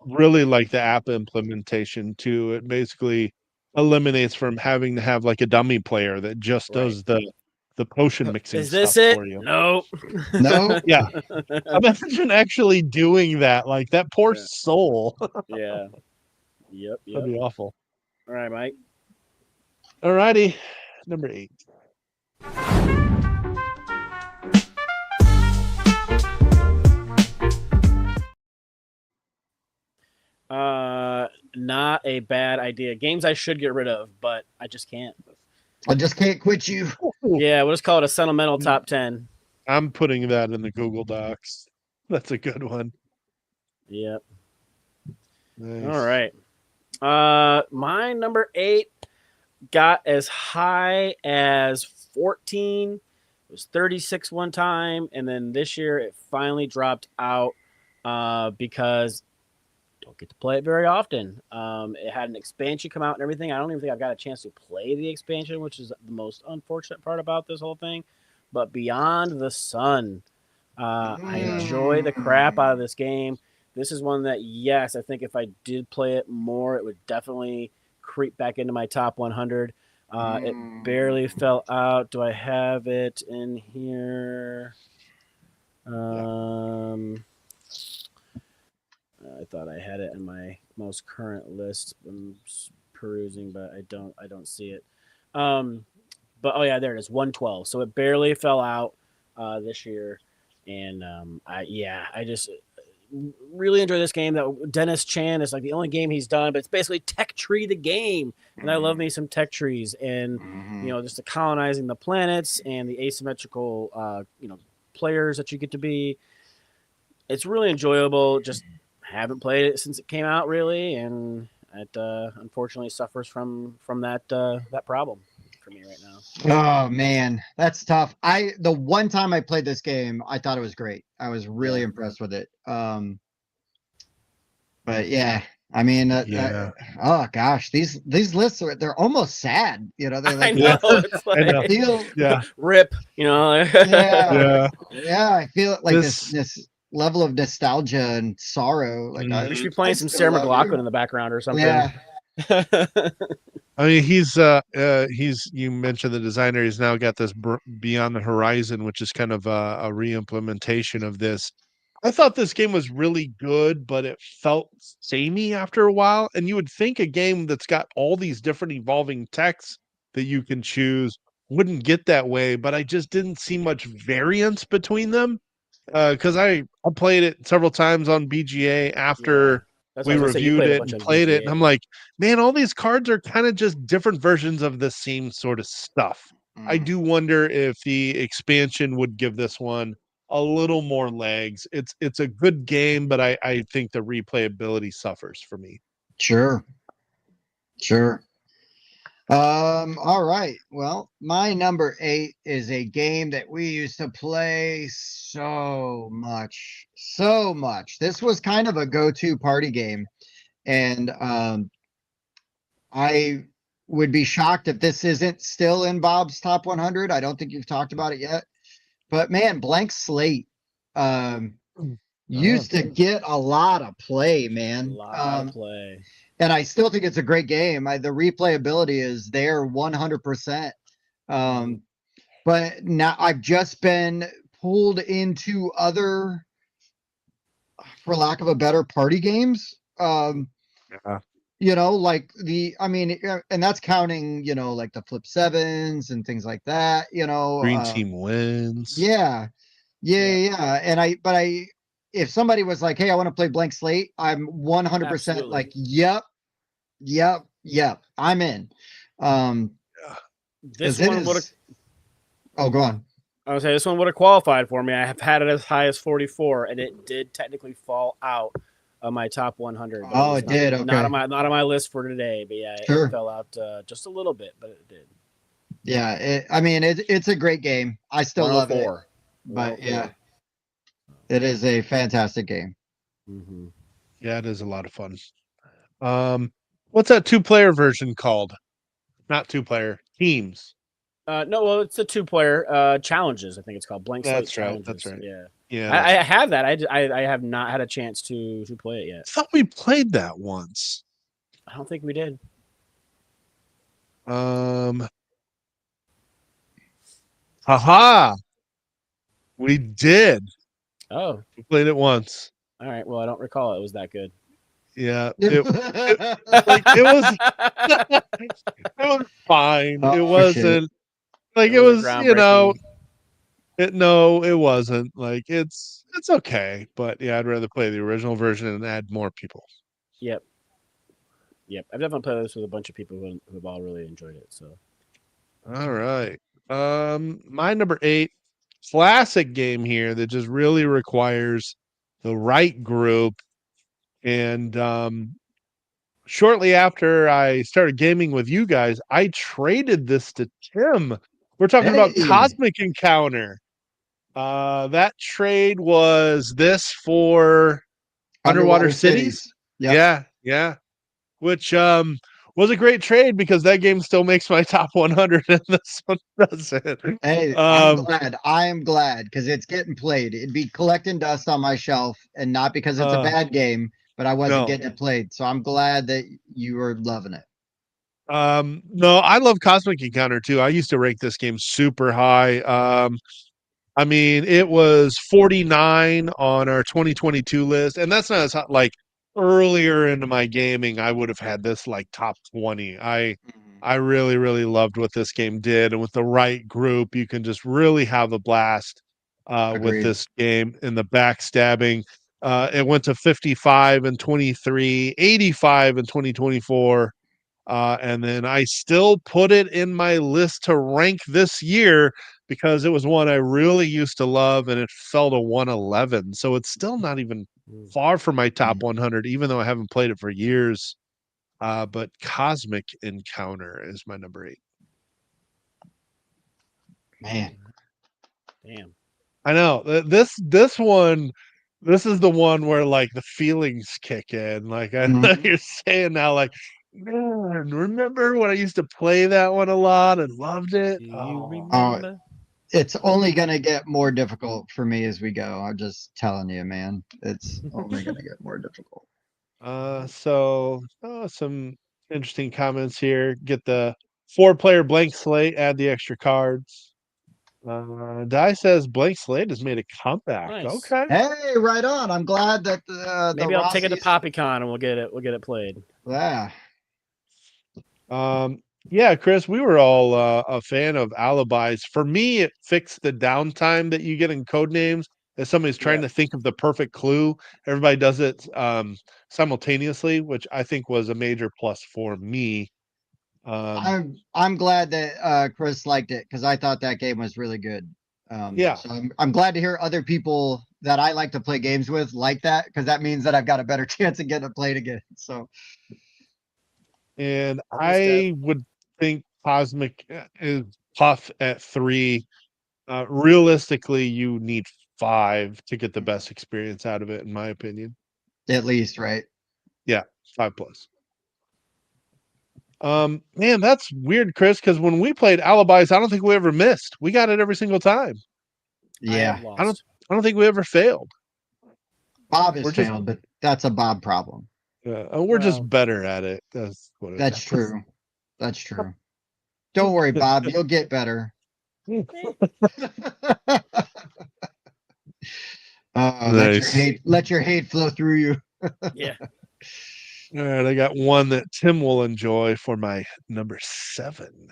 Speaker 1: really like the app implementation too. It basically eliminates from having to have like a dummy player that just does the potion mixing stuff for you.
Speaker 3: No.
Speaker 1: Yeah. Imagine actually doing that. Like that poor soul.
Speaker 3: Yeah. Yep.
Speaker 1: That'd be awful.
Speaker 3: All right, Mike.
Speaker 1: All righty. Number 8.
Speaker 3: Not a bad idea. Games I should get rid of, but I just can't.
Speaker 2: I just can't quit you.
Speaker 3: Yeah, we'll just call it a sentimental top 10.
Speaker 1: I'm putting that in the Google Docs. That's a good one.
Speaker 3: Yep.
Speaker 1: Nice.
Speaker 3: All right. My number 8 got as high as 14. It was 36 one time, and then this year it finally dropped out because I don't get to play it very often. It had an expansion come out and everything. I don't even think I've got a chance to play the expansion, which is the most unfortunate part about this whole thing. But Beyond the Sun, I enjoy the crap out of this game. This is one that, yes, I think if I did play it more, it would definitely creep back into my top 100. It barely fell out. Do I have it in here? I thought I had it in my most current list. I'm perusing, but I don't see it. But there it is, 112. So it barely fell out this year, and I just really enjoy this game. That Dennis Chan is like the only game he's done, but it's basically Tech Tree the game, and I love me some Tech Trees, and just the colonizing the planets and the asymmetrical players that you get to be. It's really enjoyable. Just haven't played it since it came out, really, and it unfortunately suffers from that problem. for me right now.
Speaker 2: Oh man, that's tough. The one time I played this game, I thought it was great. I was really impressed with it. But yeah, I mean, oh gosh, these lists they're almost sad. You know, they're
Speaker 3: I
Speaker 2: like
Speaker 3: know. It's like
Speaker 1: I
Speaker 2: feel
Speaker 3: rip. You know.
Speaker 2: yeah I feel like
Speaker 1: This
Speaker 2: this level of nostalgia and sorrow. Like
Speaker 1: Mhm.
Speaker 3: We should be
Speaker 2: I
Speaker 3: playing some
Speaker 2: still
Speaker 3: Sarah
Speaker 2: love
Speaker 3: McLaughlin
Speaker 2: you.
Speaker 3: in the background or something.
Speaker 2: Yeah,
Speaker 1: I mean, he's you mentioned the designer. He's now got this Beyond the Horizon, which is kind of a re-implementation of this. I thought this game was really good, but it felt samey after a while. And you would think a game that's got all these different evolving techs that you can choose wouldn't get that way, but I just didn't see much variance between them. Because I played it several times on BGA
Speaker 3: Yeah.
Speaker 1: after
Speaker 3: That's what
Speaker 1: we
Speaker 3: I was gonna say. You
Speaker 1: reviewed
Speaker 3: played a
Speaker 1: it
Speaker 3: bunch
Speaker 1: and
Speaker 3: on
Speaker 1: played it, and I'm
Speaker 3: BGA.
Speaker 1: like, man, all these cards are kind of just different versions of the same sort of stuff. I do wonder if the expansion would give this one a little more legs. It's a good game, but I think the replayability suffers for me.
Speaker 2: sure. All right. Well, my number 8 is a game that we used to play so much, so much. This was kind of a go-to party game, and I would be shocked if this isn't still in Bob's top 100. I don't think you've talked about it yet, but man, Blank Slate used to get a lot of play,
Speaker 3: A
Speaker 2: man.
Speaker 3: lot of play.
Speaker 2: And I still think it's a great game. The replayability is there 100%. But now I've just been pulled into other, for lack of a better, party games.
Speaker 1: Yeah.
Speaker 2: You know, like and that's counting, like the Flip Sevens and things like that.
Speaker 1: Green team wins.
Speaker 2: Yeah, yeah. And if somebody was like, "Hey, I want to play Blank Slate," I'm 100% like, "Yep, I'm in."
Speaker 3: This one would have.
Speaker 2: Oh, go on.
Speaker 3: I would say this one would have qualified for me. I have had it as high as 44, and it did technically fall out of my top 100.
Speaker 2: Oh, it did. Okay.
Speaker 3: Not on my list for today, but yeah,
Speaker 2: Sure.
Speaker 3: It fell out just a little bit, but it did.
Speaker 2: Yeah, it's a great game. I still love it. But yeah, it is a fantastic game.
Speaker 3: Mm-hmm.
Speaker 1: Yeah, it is a lot of fun. What's that 2-player version called? Not 2-player, teams.
Speaker 3: No, well, it's a 2-player challenges. I think it's called Blank Slate Challenges.
Speaker 1: That's right.
Speaker 3: Yeah,
Speaker 1: yeah.
Speaker 3: I have that. I have not had a chance to play it yet.
Speaker 1: I thought we played that once.
Speaker 3: I don't think we did.
Speaker 1: Haha. We did.
Speaker 3: Oh,
Speaker 1: We played it once.
Speaker 3: all right. Well, I don't recall it was that good.
Speaker 1: Yeah, it was. It was fine.
Speaker 2: Oh,
Speaker 1: it wasn't like it was. It wasn't like it's okay. But yeah, I'd rather play the original version and add more people.
Speaker 3: Yep. I've definitely played this with a bunch of people who have all really enjoyed it. So,
Speaker 1: all right. My number 8 classic game here that just really requires the right group. And shortly after I started gaming with you guys, I traded this to Tim. We're talking about Cosmic Encounter. That trade was this for Underwater Cities.
Speaker 2: Yep.
Speaker 1: Yeah. Which was a great trade because that game still makes my top 100 and this one doesn't.
Speaker 2: Hey, I'm glad because it's getting played. It'd be collecting dust on my shelf, and not because it's a bad game, but I wasn't getting it played. So I'm glad that you are loving it.
Speaker 1: No, I love Cosmic Encounter too. I used to rank this game super high. I mean, it was 49 on our 2022 list, and that's not as hot. Like earlier into my gaming, I would have had this like top 20. I really, really loved what this game did, and with the right group, you can just really have a blast with this game. And the backstabbing, it went to 55 and 23, 85 and 2024. And then I still put it in my list to rank this year because it was one I really used to love and it fell to 111. So it's still not even far from my top 100, even though I haven't played it for years. But Cosmic Encounter is my number 8.
Speaker 2: Man.
Speaker 3: Damn.
Speaker 1: I know this one. This is the one where like the feelings kick in. Like I know you're saying now, like, man, remember when I used to play that one a lot and loved it?
Speaker 3: Do you
Speaker 2: Oh,
Speaker 3: remember?
Speaker 2: it's only going to get more difficult for me as we go. I'm just telling you, man. It's only going to get more difficult.
Speaker 1: So some interesting comments here. Get the 4-player blank slate, add the extra cards. Die says blank slate has made a comeback.
Speaker 3: Nice.
Speaker 1: Okay.
Speaker 2: Hey, right on. I'm glad that the
Speaker 3: Maybe I'll take it to
Speaker 2: Rossies.
Speaker 3: PoppyCon and we'll get it played.
Speaker 2: Yeah.
Speaker 1: Yeah, Chris, we were all a fan of alibis. For me, it fixed the downtime that you get in code names. As somebody's trying to think of the perfect clue, everybody does it simultaneously, which I think was a major plus for me.
Speaker 2: I'm glad that Chris liked it because I thought that game was really good.
Speaker 1: Yeah.
Speaker 2: So I'm glad to hear other people that I like to play games with like that because that means that I've got a better chance of getting it played again. So,
Speaker 1: and I would think Cosmic is tough at 3. Realistically, you need 5 to get the best experience out of it, in my opinion.
Speaker 2: at least, right?
Speaker 1: Yeah, 5 plus. Man, that's weird, Chris, because when we played alibis, I don't think we ever missed. We got it every single time.
Speaker 2: Yeah.
Speaker 1: I don't think we ever failed.
Speaker 2: Bob has failed, but that's a Bob problem.
Speaker 1: We're just better at it. That's what it
Speaker 2: That's
Speaker 1: is.
Speaker 2: true. That's true. Don't worry, Bob. You'll get better.
Speaker 1: Nice.
Speaker 2: Let your hate flow through you.
Speaker 3: Yeah.
Speaker 1: All right, I got one that Tim will enjoy for my number 7.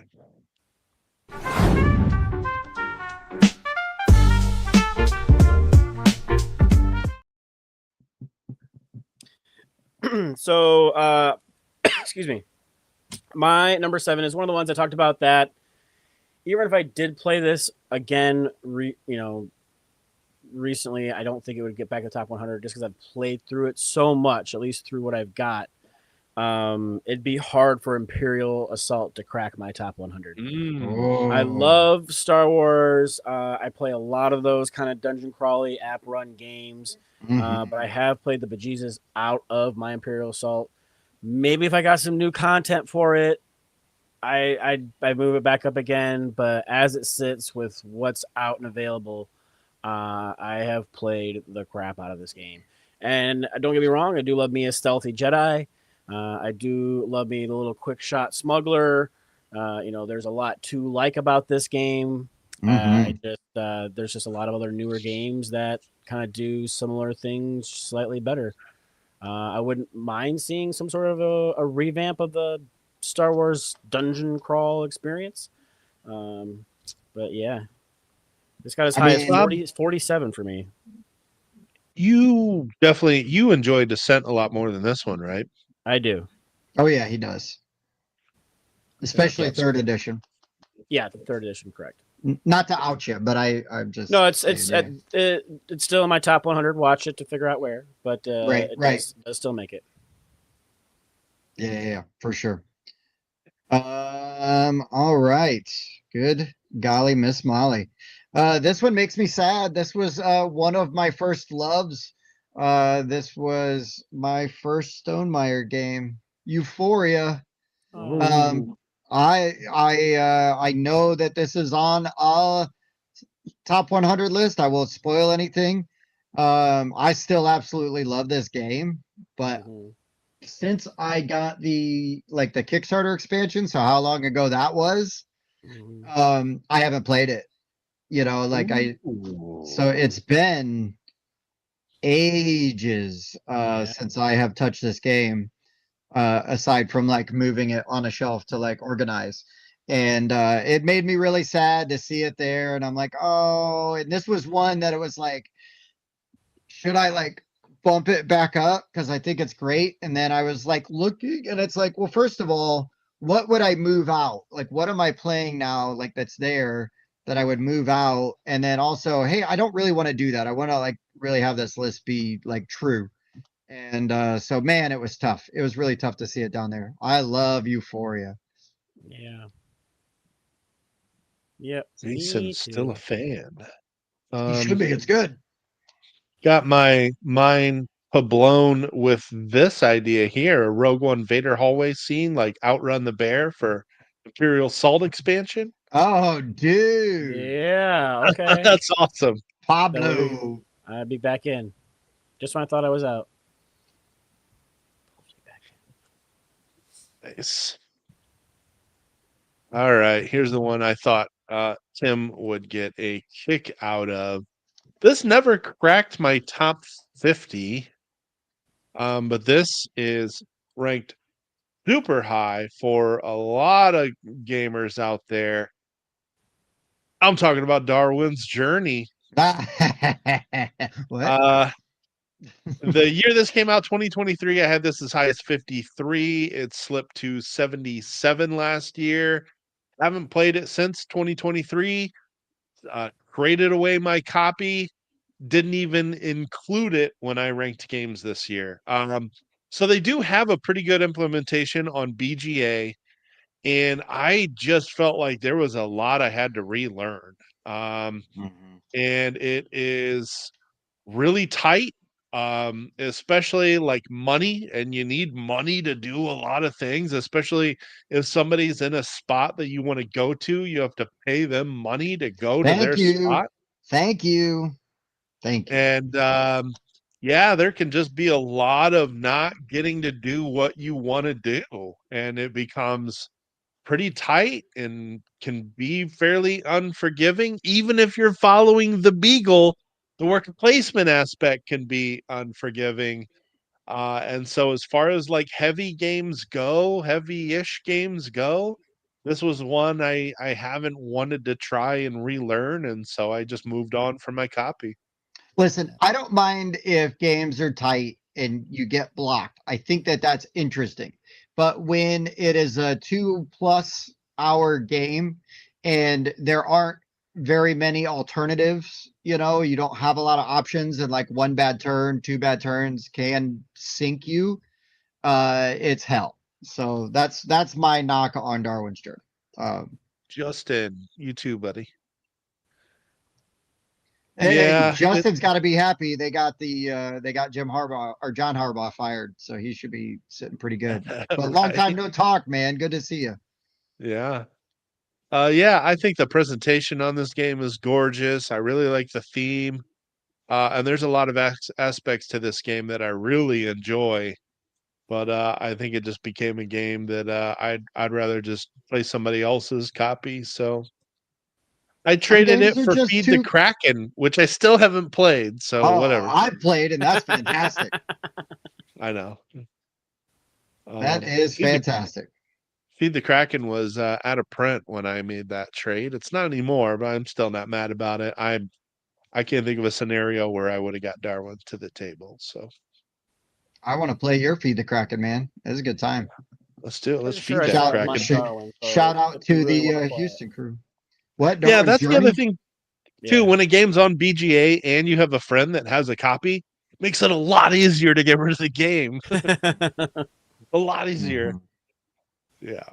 Speaker 3: So, excuse me. My number 7 is one of the ones I talked about that even if I did play this again, recently, I don't think it would get back to the top 100 just because I've played through it so much, at least through what I've got. It'd be hard for Imperial Assault to crack my top 100. I love Star Wars. I play a lot of those kind of dungeon crawly app run games, but I have played the bejesus out of my Imperial Assault. Maybe if I got some new content for it, I move it back up again. But as it sits with what's out and available, I have played the crap out of this game. And don't get me wrong, I do love me a stealthy Jedi. I do love me the little quick shot smuggler. There's a lot to like about this game. There's just a lot of other newer games that kind of do similar things slightly better. I wouldn't mind seeing some sort of a revamp of the Star Wars dungeon crawl experience. But yeah, this got as high as 47 for me.
Speaker 1: You enjoyed Descent a lot more than this one, right?
Speaker 3: I do.
Speaker 2: Oh yeah, he does. Especially 3rd edition.
Speaker 3: Yeah, the 3rd edition, correct.
Speaker 2: Not to out you, but I'm just
Speaker 3: it's still in my top 100. Watch it to figure out where, but it does still make it.
Speaker 2: Yeah, for sure. All right. Good golly, Miss Molly. This one makes me sad. This was one of my first loves. This was my first Stonemaier game, Euphoria. I know that this is on a top 100 list. I won't spoil anything. I still absolutely love this game, but since I got the Kickstarter expansion, so how long ago that was, I haven't played it. So it's been ages since I have touched this game. Aside from moving it on a shelf to organize. And it made me really sad to see it there. And I'm like, oh, and this was one that it was should I bump it back up? Because I think it's great. And then I was looking and it's well, first of all, what would I move out? What am I playing now? That's there that I would move out. And then also, hey, I don't really want to do that. I want to really have this list be true. And so, man, it was tough. It was really tough to see it down there. I love Euphoria.
Speaker 3: Yeah. Yep.
Speaker 1: Jason's still a fan.
Speaker 2: He should be. It's good.
Speaker 1: Got my mind blown with this idea here: a Rogue One Vader hallway scene, like Outrun the Bear for Imperial Salt expansion.
Speaker 2: Oh, dude.
Speaker 3: Yeah. Okay.
Speaker 1: That's awesome.
Speaker 2: Pablo.
Speaker 3: I'd be back in. Just when I thought I was out.
Speaker 1: Nice. All right, here's the one I thought Tim would get a kick out of. This never cracked my top 50, but this is ranked super high for a lot of gamers out there. I'm talking about Darwin's Journey.
Speaker 2: What?
Speaker 1: The year this came out, 2023, I had this as high as 53. It slipped to 77 last year. I haven't played it since 2023. Created away my copy. Didn't even include it when I ranked games this year. So they do have a pretty good implementation on BGA, and I just felt like there was a lot I had to relearn. And it is really tight, especially like money, and you need money to do a lot of things, especially if somebody's in a spot that you want to go to, you have to pay them money to go to their
Speaker 2: Thank you.
Speaker 1: spot.
Speaker 2: Thank you. Thank you.
Speaker 1: And yeah, there can just be a lot of not getting to do what you want to do, and it becomes pretty tight and can be fairly unforgiving. Even if you're following the Beagle, the worker placement aspect can be unforgiving. And so as far as like heavy-ish games go, this was one I haven't wanted to try and relearn, and so I just moved on from my copy.
Speaker 2: Listen, I don't mind if games are tight and you get blocked. I think that that's interesting. But when it is a 2+ hour game and there aren't very many alternatives, you don't have a lot of options, and like one bad turn, two bad turns can sink you. It's hell. So that's my knock on Darwin's Journey.
Speaker 1: Justin, you too, buddy.
Speaker 2: Hey,
Speaker 1: Yeah,
Speaker 2: Justin's got to be happy. They got Jim Harbaugh or John Harbaugh fired, so he should be sitting pretty good. But long time
Speaker 1: right.
Speaker 2: no talk, man. Good to see you.
Speaker 1: Yeah. Yeah, I think the presentation on this game is gorgeous. I really like the theme. And there's a lot of aspects to this game that I really enjoy. But I think it just became a game that I'd rather just play somebody else's copy. So I
Speaker 2: Some
Speaker 1: traded
Speaker 2: games
Speaker 1: it
Speaker 2: are
Speaker 1: for
Speaker 2: just
Speaker 1: Feed the
Speaker 2: too.
Speaker 1: Kraken, which I still haven't played. So
Speaker 2: Oh,
Speaker 1: whatever.
Speaker 2: I've played, and that's fantastic.
Speaker 1: I know.
Speaker 2: That is fantastic.
Speaker 1: Feed the Kraken was out of print when I made that trade. It's not anymore, but I'm still not mad about it. I can't think of a scenario where I would have got Darwin to the table. So
Speaker 2: I want to play your Feed the Kraken, man. It's a good time.
Speaker 1: let's do it. Let's
Speaker 3: Pretty sure
Speaker 1: feed
Speaker 3: I
Speaker 1: that
Speaker 3: still have
Speaker 1: Kraken.
Speaker 3: mine Darwin. So
Speaker 2: Shout out
Speaker 3: if you
Speaker 2: to
Speaker 3: really
Speaker 2: the
Speaker 3: want to play
Speaker 2: Houston crew. What
Speaker 1: Yeah,
Speaker 2: Darwin's
Speaker 1: that's the other
Speaker 2: Journey?
Speaker 1: thing too.
Speaker 3: Yeah.
Speaker 1: When a game's on BGA and you have a friend that has a copy, it makes it a lot easier to get rid of the game. A lot easier.
Speaker 2: Mhm.
Speaker 1: Yeah.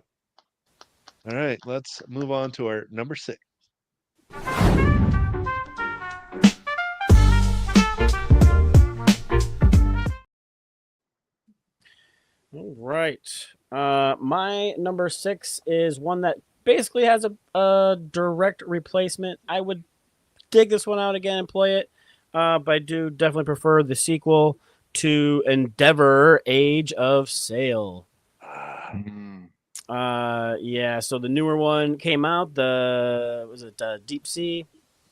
Speaker 1: All right, let's move on to our number 6.
Speaker 3: All right. My number 6 is one that basically has a direct replacement. I would dig this one out again and play it, but I do definitely prefer the sequel to Endeavor: Age of Sail.
Speaker 2: Mhm.
Speaker 3: Yeah. So the newer one came out. Was it Deep Sea?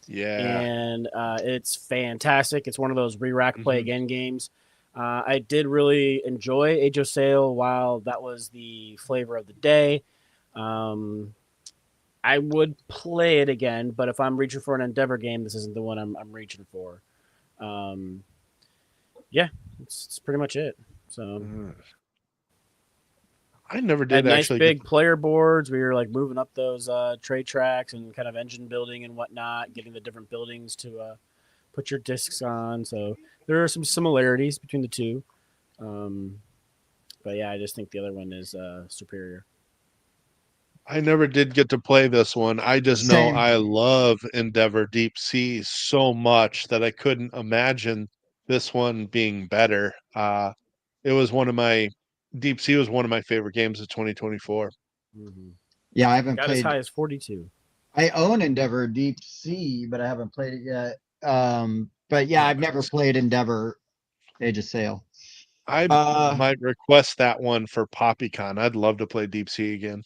Speaker 1: Yeah.
Speaker 3: And it's fantastic. It's one of those re-rack play
Speaker 1: Mhm.
Speaker 3: again games. I did really enjoy Age of Sail while that was the flavor of the day. I would play it again, but if I'm reaching for an Endeavor game, this isn't the one I'm reaching for. Yeah, it's pretty much it. So
Speaker 1: I never
Speaker 3: had
Speaker 1: did
Speaker 3: nice
Speaker 1: actually get
Speaker 3: big player boards. We were like moving up those trade tracks and kind of engine building and whatnot, getting the different buildings to put your discs on. So there are some similarities between the two. But yeah, I just think the other one is superior.
Speaker 1: I never did get to play this one. I just know
Speaker 2: Same.
Speaker 1: I love Endeavor Deep Sea so much that I couldn't imagine this one being better. It was one of my Deep Sea was one of my favorite games of 2024.
Speaker 3: Mm-hmm.
Speaker 2: Yeah, I haven't
Speaker 3: Got as
Speaker 2: played.
Speaker 3: high as 42.
Speaker 2: I own Endeavor Deep Sea, but I haven't played it yet. But yeah,
Speaker 1: Yeah,
Speaker 2: I've never played Endeavor Age of Sail.
Speaker 1: I
Speaker 2: Uh,
Speaker 1: might request that one for PoppyCon. I'd love to play Deep Sea again.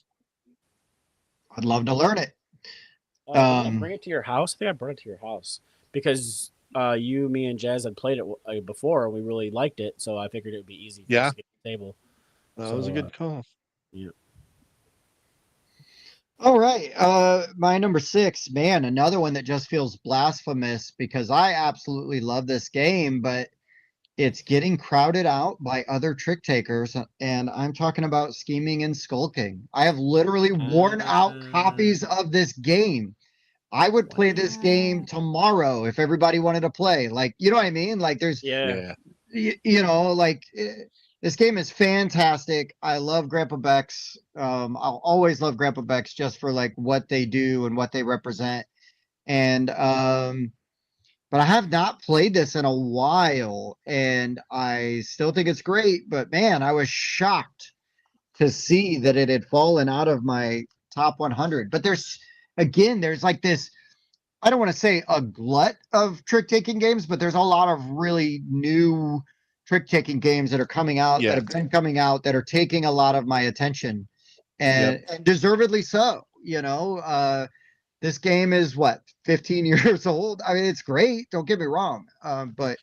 Speaker 2: I'd love to learn it.
Speaker 3: Didn't I
Speaker 2: Um,
Speaker 3: bring it to your house? I think I brought it to your house because you, me, and Jazz had played it before, and we really liked it. So I figured it would be easy for us
Speaker 1: Yeah,
Speaker 3: to get to the table.
Speaker 1: that was a
Speaker 3: So
Speaker 1: good call.
Speaker 3: yeah,
Speaker 2: all right. My number 6, man, another one that just feels blasphemous because I absolutely love this game, but it's getting crowded out by other trick takers, and I'm talking about scheming and skulking. I have literally worn out copies of this game. I would play this game
Speaker 3: wow.
Speaker 2: tomorrow if everybody wanted to play. Like, you know what I mean? Like, there's,
Speaker 3: Yeah,
Speaker 1: Yeah,
Speaker 2: this game is fantastic. I love Grandpa Beck's. I'll always love Grandpa Beck's just for like what they do and what they represent. And but I have not played this in a while, and I still think it's great. But man, I was shocked to see that it had fallen out of my top 100. But there's like this. I don't want to say a glut of trick taking games, but there's a lot of really new trick taking games that are coming out that
Speaker 1: yeah,
Speaker 2: have been coming out that are taking a lot of my attention,
Speaker 1: yep.
Speaker 2: and deservedly so. This game is what 15 years old. I mean, it's great. Don't get me wrong. But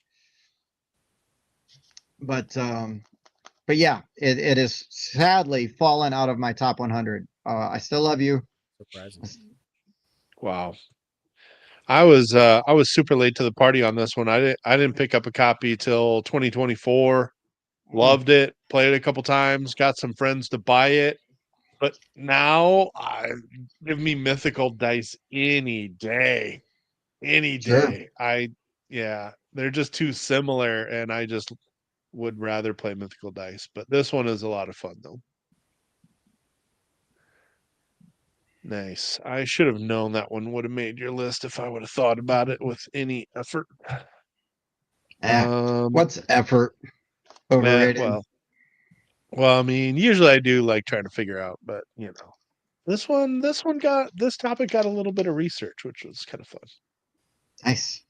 Speaker 2: but yeah, it is sadly fallen out of my top 100. I still love you.
Speaker 3: surprising.
Speaker 1: Wow. I was super late to the party on this one. I didn't pick up a copy till 2024.
Speaker 2: Mm,
Speaker 1: Loved it. Played it a couple times. Got some friends to buy it. But now I give me mythical dice any day. Any
Speaker 2: sure.
Speaker 1: day. Yeah, they're just too similar and I just would rather play mythical dice. But this one is a lot of fun though. Nice. I should have known that one would have made your list if I would have thought about it with any effort.
Speaker 2: Eh,
Speaker 1: Um,
Speaker 2: what's effort? Overrated.
Speaker 1: well, I mean, usually I do like trying to figure out, but this topic got a little bit of research, which was kind of fun.
Speaker 2: Nice.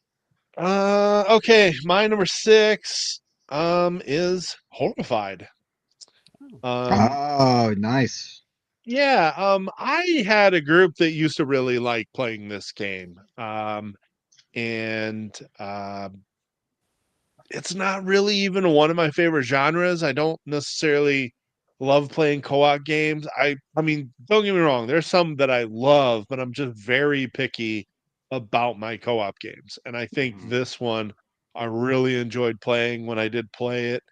Speaker 1: Okay, my number 6 is Horrified.
Speaker 3: Oh,
Speaker 1: Um,
Speaker 2: Oh, nice.
Speaker 1: yeah, I had a group that used to really like playing this game. And it's not really even one of my favorite genres. I don't necessarily love playing co-op games. I mean, don't get me wrong, there's some that I love, but I'm just very picky about my co-op games. And I think
Speaker 2: Mhm.
Speaker 1: this one I really enjoyed playing when I did play it.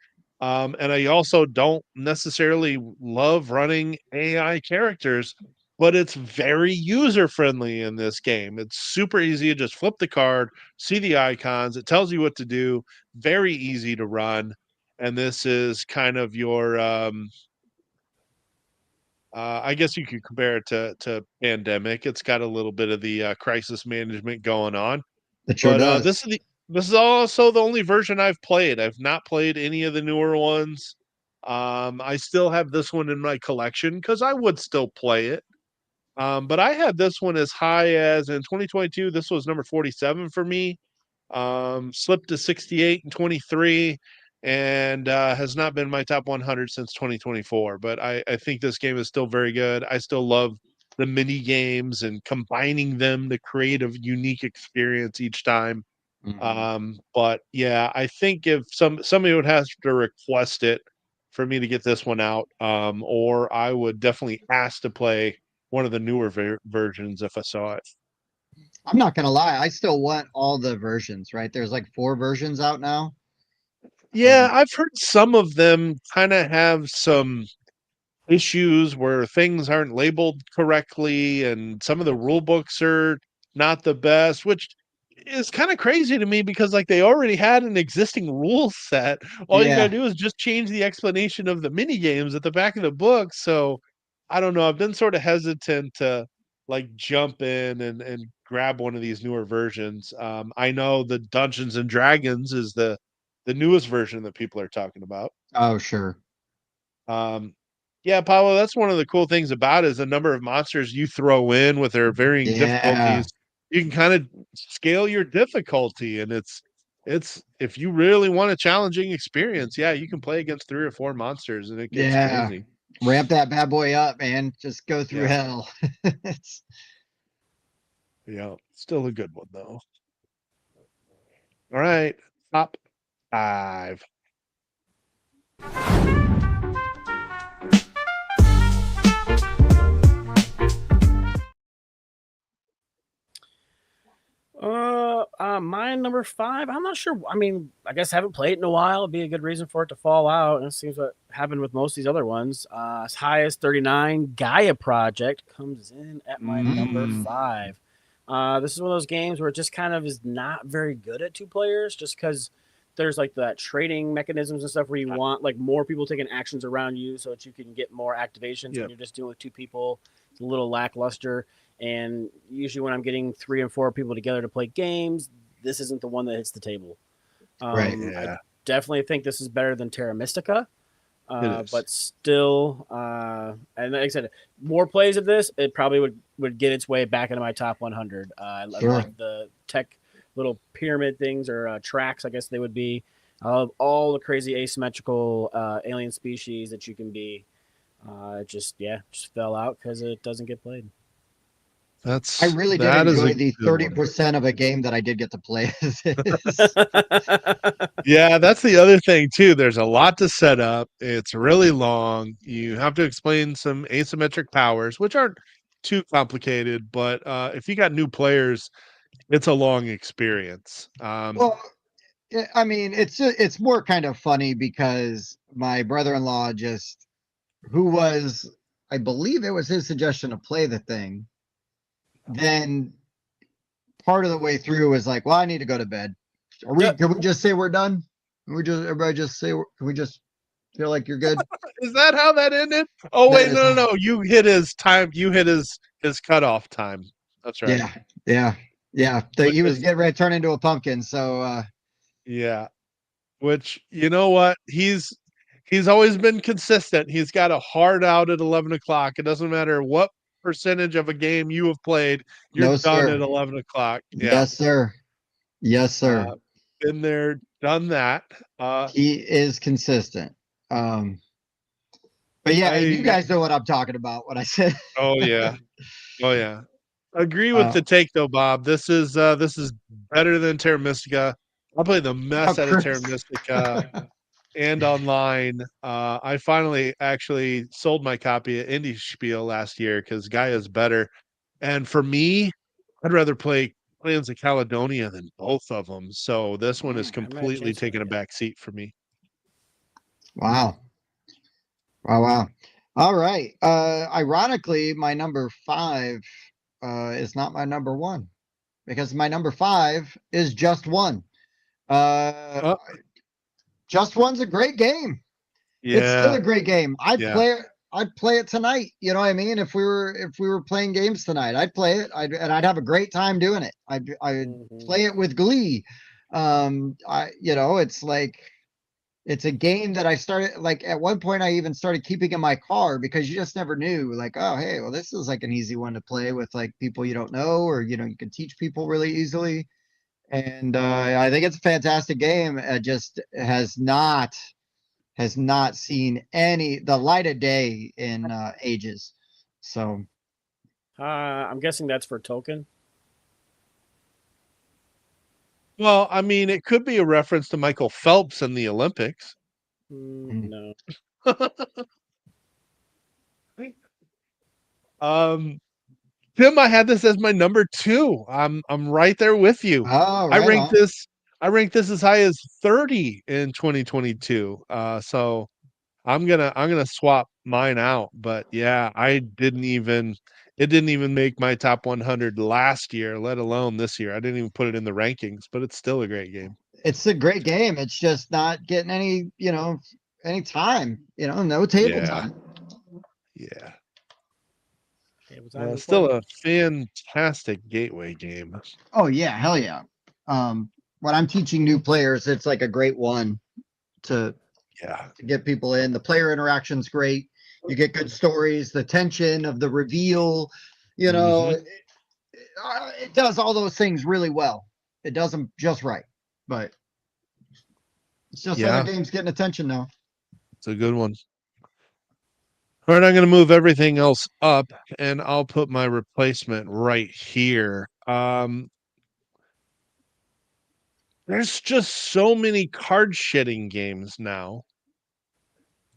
Speaker 1: And I also don't necessarily love running AI characters, but it's very user friendly in this game. It's super easy to just flip the card, see the icons, it tells you what to do, very easy to run. And this is kind of your I guess you could compare it to Pandemic. It's got a little bit of the crisis management going on,
Speaker 2: It sure
Speaker 1: but
Speaker 2: does.
Speaker 1: this is also the only version I've played. I've not played any of the newer ones. I still have this one in my collection because I would still play it. But I had this one as high as in 2022. This was number 47 for me. Slipped to 68 and 23, and has not been my top 100 since 2024. But I think this game is still very good. I still love the mini games and combining them to create a unique experience each time.
Speaker 2: Mhm.
Speaker 1: But yeah, I think if somebody would have to request it for me to get this one out, or I would definitely ask to play one of the newer versions if I saw it.
Speaker 2: I'm not gonna lie, I still want all the versions, right? There's like 4 versions out now.
Speaker 1: Yeah, I've heard some of them kind of have some issues where things aren't labeled correctly and some of the rule books are not the best, which is kind of crazy to me because like they already had an existing rule set. All you got to
Speaker 2: Yeah.
Speaker 1: do is just change the explanation of the mini games at the back of the book. So I don't know. I've been sort of hesitant to like jump in and grab one of these newer versions. I know the Dungeons and Dragons is the newest version that people are talking about.
Speaker 2: Oh, sure.
Speaker 1: Yeah, Pablo, that's one of the cool things about it is the number of monsters you throw in with their varying
Speaker 2: Yeah.
Speaker 1: difficulties. You can kind of scale your difficulty, and it's if you really want a challenging experience, yeah, you can play against 3 or 4 monsters, and it gets
Speaker 2: Yeah.
Speaker 1: crazy.
Speaker 2: Ramp that bad boy up, man. Just go through
Speaker 1: Yeah,
Speaker 2: hell. It's,
Speaker 1: yeah, still a good one though. All right, top 5.
Speaker 3: My number 5. I'm not sure. I mean, I guess I haven't played it in a while. It'd be a good reason for it to fall out. And it seems what happened with most of these other ones. As high as 39, Gaia Project comes in at my number
Speaker 1: Mm.
Speaker 3: 5. This is one of those games where it just kind of is not very good at 2 players, just because there's like that trading mechanisms and stuff where you want like more people taking actions around you so that you can get more activations.
Speaker 1: Yep.
Speaker 3: When you're just dealing with 2 people, it's a little lackluster. And usually when I'm getting 3 and 4 people together to play games, this isn't the one that hits the table.
Speaker 2: Right.
Speaker 1: Yeah.
Speaker 3: I definitely think this is better than Terra Mystica.
Speaker 1: It is.
Speaker 3: But still, and like I said, more plays of this, it probably would get its way back into my top 100. I
Speaker 2: Sure.
Speaker 3: like the tech little pyramid things or tracks, I guess they would be. I love all the crazy asymmetrical alien species that you can be. It just fell out because it doesn't get played.
Speaker 2: I really did
Speaker 1: that is a
Speaker 2: enjoy the
Speaker 1: good one.
Speaker 2: 30% of a game that I did get to play as is.
Speaker 1: Yeah, that's the other thing too. There's a lot to set up. It's really long. You have to explain some asymmetric powers, which aren't too complicated, but if you got new players, it's a long experience.
Speaker 2: Well, I mean, it's more kind of funny because my brother-in-law who was, I believe it was his suggestion to play the thing. Then part of the way through was like, well, I need to go to bed. Can we just say we're done? Everybody just say, can we just feel like you're good?
Speaker 1: Is that how that ended? Oh
Speaker 2: That
Speaker 1: wait,
Speaker 2: is,
Speaker 1: no. You hit his time. You hit his cutoff time. That's right.
Speaker 2: yeah.
Speaker 1: Which
Speaker 2: He was
Speaker 1: is
Speaker 2: getting ready to turn into a pumpkin. So,
Speaker 1: yeah. Which you know what? He's always been consistent. He's got a hard out at 11 o'clock. It doesn't matter what percentage of a game you have played. You're
Speaker 2: no,
Speaker 1: done
Speaker 2: sir.
Speaker 1: at 11 o'clock. Yeah.
Speaker 2: Yes, sir. Yes, sir.
Speaker 1: Been there, done that.
Speaker 2: He is consistent. But yeah, you guys know what I'm talking about when I said.
Speaker 1: Oh yeah. Oh yeah. Agree with
Speaker 2: Uh,
Speaker 1: the take though, Bob. This is better than Terra Mystica. I played the mess out of Terra
Speaker 2: Chris.
Speaker 1: Mystica and online. I finally actually sold my copy of Indie Spiel last year because Gaia is better. And for me, I'd rather play Clans of Caledonia than both of them. So this one is completely taking a back seat for me.
Speaker 2: Wow. Wow. All right. Ironically, my number 5 is not my number 1 because my number 5 is Just One. Just One's a great game. It's still a great game. I'd play it tonight. You know what I mean? If we were playing games tonight, I'd play it. I'd have a great time doing it. I'd play it with glee. It's like it's a game that I started like at one point I even started keeping in my car because you just never knew like, oh, hey, well, this is like an easy one to play with like people you don't know, or you can teach people really easily. And I think it's a fantastic game. It just has not seen the light of day in ages. So
Speaker 3: I'm guessing that's for Token.
Speaker 1: Well, I mean, it could be a reference to Michael Phelps in the Olympics.
Speaker 3: No.
Speaker 1: Tim, I had this as my number 2. I'm right there with you.
Speaker 2: Oh,
Speaker 1: I
Speaker 2: right
Speaker 1: ranked
Speaker 2: on.
Speaker 1: this as high as 30 in 2022. So I'm gonna swap mine out. But yeah, it didn't even make my top 100 last year, let alone this year. I didn't even put it in the rankings, but it's still a great game.
Speaker 2: It's a great game. It's just not getting any time, no table time.
Speaker 1: Yeah. Still a fantastic gateway game.
Speaker 2: Oh yeah, hell yeah. When I'm teaching new players, it's like a great one to get people in. The player interaction's great. You get good stories, the tension of the reveal, you know, it does all those things really well. It does them just right, but it's just other games getting attention now.
Speaker 1: It's a good one. All right, I'm going to move everything else up, and I'll put my replacement right here. There's just so many card shedding games now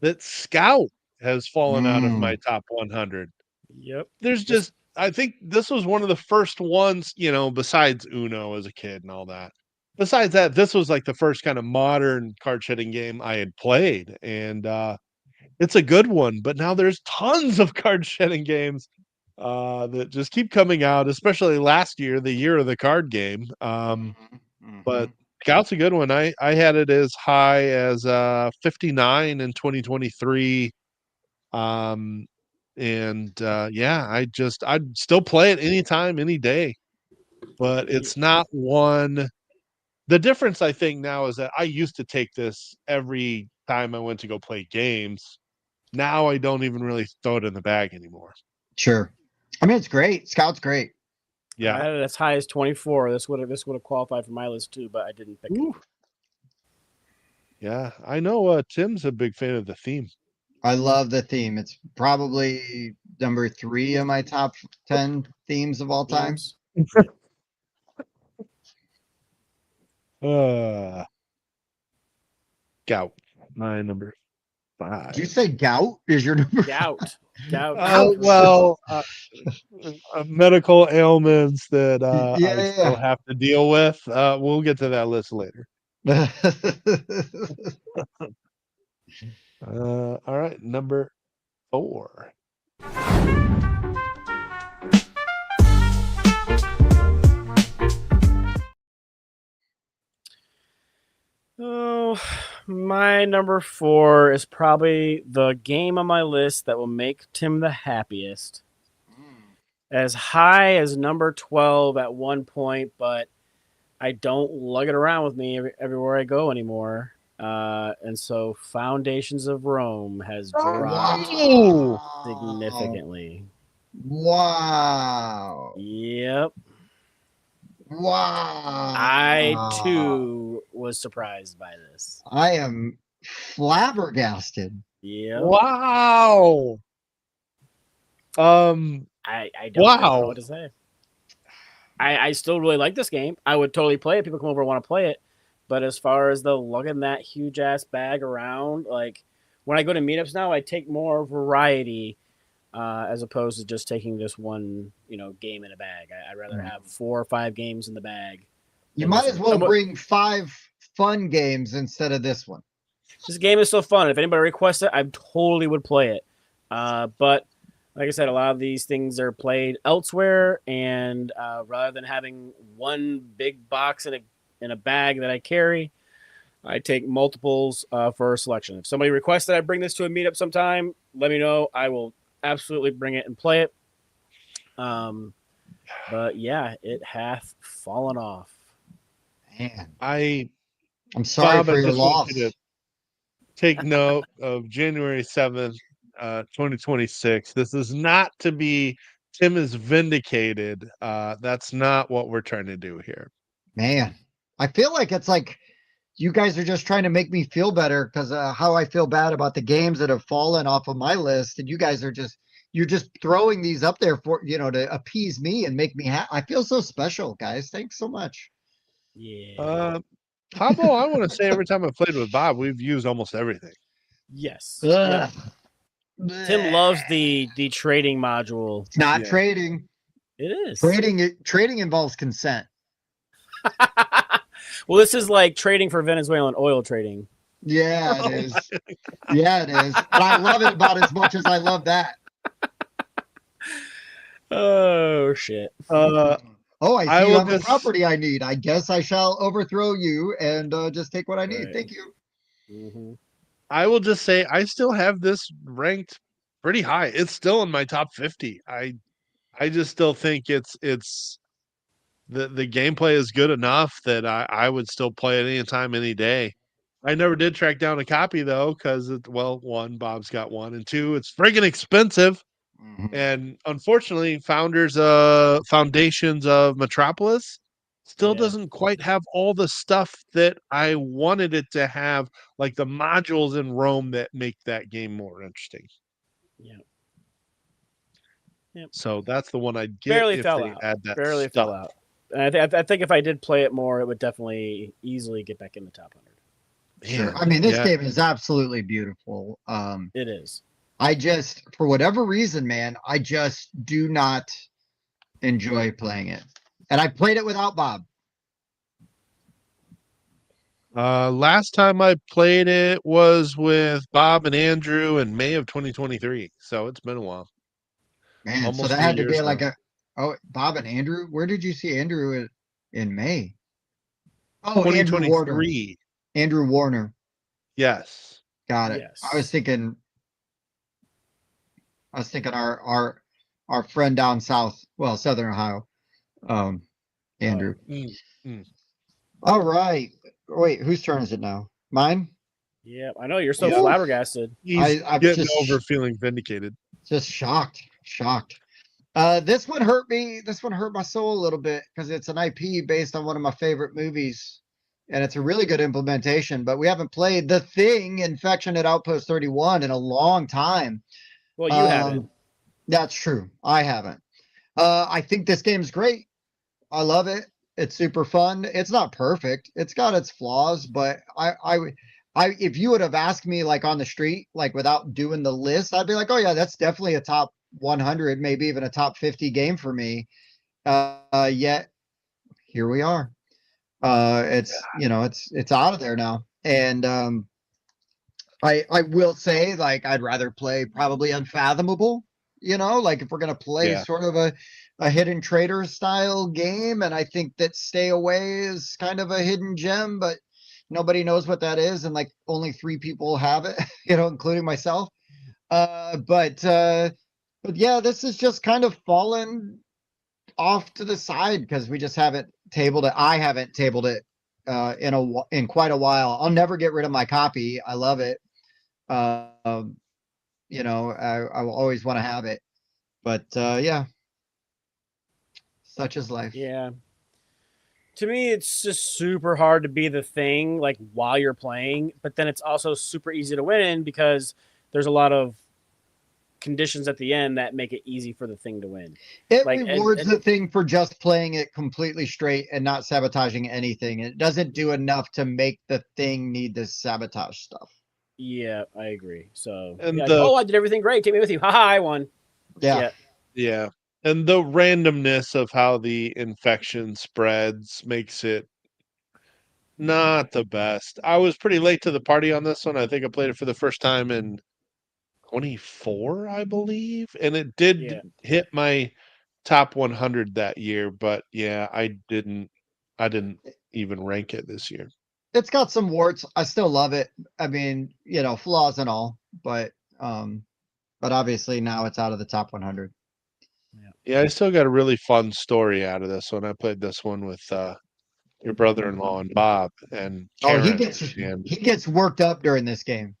Speaker 1: that Scout has fallen out of my top 100.
Speaker 3: Yep.
Speaker 1: There's just, I think this was one of the first ones, besides Uno as a kid and all that. Besides that, this was like the first kind of modern card shedding game I had played. And it's a good one, but now there's tons of card shedding games that just keep coming out, especially last year, the year of the card game. But Scout's a good one. I had it as high as 59 in 2023. I'd still play it anytime, any day. But it's not one. The difference I think now is that I used to take this every time I went to go play games. Now I don't even really throw it in the bag anymore.
Speaker 2: Sure. I mean, it's great. Scout's great.
Speaker 3: Yeah. I had it as high as 24. This would have qualified for my list too, but I didn't pick it.
Speaker 1: Yeah, I know Tim's a big fan of the theme.
Speaker 2: I love the theme. It's probably number 3 of my top 10 themes of all time.
Speaker 1: Gout, my number 5.
Speaker 2: Did you say gout is your number?
Speaker 3: Gout.
Speaker 1: Medical ailments that I still have to deal with. We'll get to that list later. All right, number 4.
Speaker 3: Oh, my number 4 is probably the game on my list that will make Tim the happiest. As high as number 12 at one point, but I don't lug it around with me everywhere I go anymore. And so Foundations of Rome has dropped significantly.
Speaker 2: Wow.
Speaker 3: Yep.
Speaker 2: Wow.
Speaker 3: I too was surprised by this.
Speaker 2: I am flabbergasted.
Speaker 3: Yeah.
Speaker 1: Wow.
Speaker 3: I don't know what to say. I still really like this game. I would totally play it. People come over and want to play it. But as far as the lugging that huge ass bag around, like when I go to meetups now, I take more variety as opposed to just taking this one, game in a bag. I'd rather have 4 or 5 games in the bag.
Speaker 2: You might as well bring 5 fun games instead of this one.
Speaker 3: This game is so fun. If anybody requests it, I totally would play it. But like I said, a lot of these things are played elsewhere, and rather than having one big box in a bag that I carry, I take multiples for a selection. If somebody requests that I bring this to a meetup sometime, let me know. I will absolutely bring it and play it. But yeah, it hath fallen off.
Speaker 2: Man,
Speaker 1: I'm
Speaker 2: sorry for your loss.
Speaker 1: Take note of January 7th, 2026. This is not to be Tim is vindicated. That's not what we're trying to do here.
Speaker 2: Man, I feel like it's like you guys are just trying to make me feel better because how I feel bad about the games that have fallen off of my list, and you guys are you're just throwing these up there for to appease me and make me happy. I feel so special, guys. Thanks so much.
Speaker 3: Yeah.
Speaker 1: Pablo, I want to say every time I played with Bob, we've used almost everything.
Speaker 3: Yes. Yeah. Tim loves the trading module.
Speaker 2: It's not trading.
Speaker 3: It is.
Speaker 2: Trading involves consent.
Speaker 3: Well, this is like trading for Venezuelan oil trading.
Speaker 2: Yeah, it is. Yeah, it is. And I love it about as much as I love that.
Speaker 3: Oh, shit.
Speaker 2: I see you have a property I need. I guess I shall overthrow you and just take what I need. Right. Thank you.
Speaker 3: Mm-hmm.
Speaker 1: I will just say I still have this ranked pretty high. It's still in my top 50. I just still think it's the gameplay is good enough that I would still play it anytime, any day. I never did track down a copy though, because well, one, Bob's got one, and two, it's friggin' expensive.
Speaker 2: Mhm.
Speaker 1: And unfortunately, foundations of Metropolis still
Speaker 3: Yeah.
Speaker 1: doesn't quite have all the stuff that I wanted it to have, like the modules in Rome that make that game more interesting.
Speaker 3: Yeah. Yep.
Speaker 1: So that's the one I'd get
Speaker 3: Barely
Speaker 1: if
Speaker 3: fell
Speaker 1: they
Speaker 3: out.
Speaker 1: add that
Speaker 3: Barely
Speaker 1: stuff.
Speaker 3: fell out. And I think if I did play it more, it would definitely easily get back in the top 100.
Speaker 2: Sure.
Speaker 1: Man,
Speaker 2: I mean, this
Speaker 1: yeah.
Speaker 2: game is absolutely beautiful.
Speaker 3: It is.
Speaker 2: I just, for whatever reason, man, I just do not enjoy playing it. And I played it without Bob.
Speaker 1: Last time I played it was with Bob and Andrew in May of 2023. So it's been a while.
Speaker 2: Man, so
Speaker 1: Almost
Speaker 2: that
Speaker 1: 3
Speaker 2: had to be
Speaker 1: years
Speaker 2: like
Speaker 1: now.
Speaker 2: a, oh, Bob and Andrew. Where did you see Andrew in May? Oh, Andrew Warner.
Speaker 1: 2023.
Speaker 2: Andrew Warner.
Speaker 1: Yes.
Speaker 2: Got it.
Speaker 3: Yes.
Speaker 2: I was thinking our friend down south, well, Southern Ohio, Andrew.
Speaker 1: Mm, mm.
Speaker 2: All right. Wait, whose turn is it now? Mine?
Speaker 3: Yeah. I know you're so
Speaker 1: Yeah.
Speaker 2: Oof.
Speaker 3: flabbergasted.
Speaker 1: He's
Speaker 2: I'm
Speaker 1: getting over feeling vindicated.
Speaker 2: just shocked. This one hurt me. This one hurt my soul a little bit because it's an IP based on one of my favorite movies, and it's a really good implementation. But we haven't played The Thing: Infection at Outpost 31 in a long time.
Speaker 3: Well, you haven't.
Speaker 2: That's true. I haven't. I think this game is great. I love it. It's super fun. It's not perfect. It's got its flaws, but if you would have asked me like on the street, like without doing the list, I'd be like, oh yeah, that's definitely a top 100, maybe even a top 50 game for me. Yet here we are. It's it's out of there now, and I will say like I'd rather play probably Unfathomable. Like if we're gonna play
Speaker 1: Yeah.
Speaker 2: sort of a hidden trader style game, and I think that Stay Away is kind of a hidden gem, but nobody knows what that is, and like only 3 people have it, including myself. But yeah, this is just kind of fallen off to the side because we just haven't tabled it. I haven't tabled it in quite a while. I'll never get rid of my copy. I love it. Um, I will always want to have it. But yeah, such is life.
Speaker 3: Yeah. To me, it's just super hard to be the thing like while you're playing, but then it's also super easy to win because there's a lot of conditions at the end that make it easy for the thing to win.
Speaker 2: It
Speaker 3: Like
Speaker 2: rewards the thing for just playing it completely straight and not sabotaging anything. It doesn't do enough to make the thing need to sabotage stuff.
Speaker 3: Yeah, I agree. So
Speaker 1: And
Speaker 3: yeah, like, oh, I did everything great. Take me with you. Haha, I won.
Speaker 2: Yeah.
Speaker 1: yeah. And the randomness of how the infection spreads makes it not the best. I was pretty late to the party on this one. I think I played it for the first time in 24, I believe, and it did
Speaker 3: Yeah.
Speaker 1: hit my top 100 that year, but yeah, I didn't even rank it this year.
Speaker 2: It's got some warts. I still love it. I mean, flaws and all, but obviously now it's out of the top 100.
Speaker 1: Yeah, I still got a really fun story out of this one. I played this one with your brother-in-law and Bob and
Speaker 2: Oh,
Speaker 1: Karen, and
Speaker 2: he gets worked up during this game.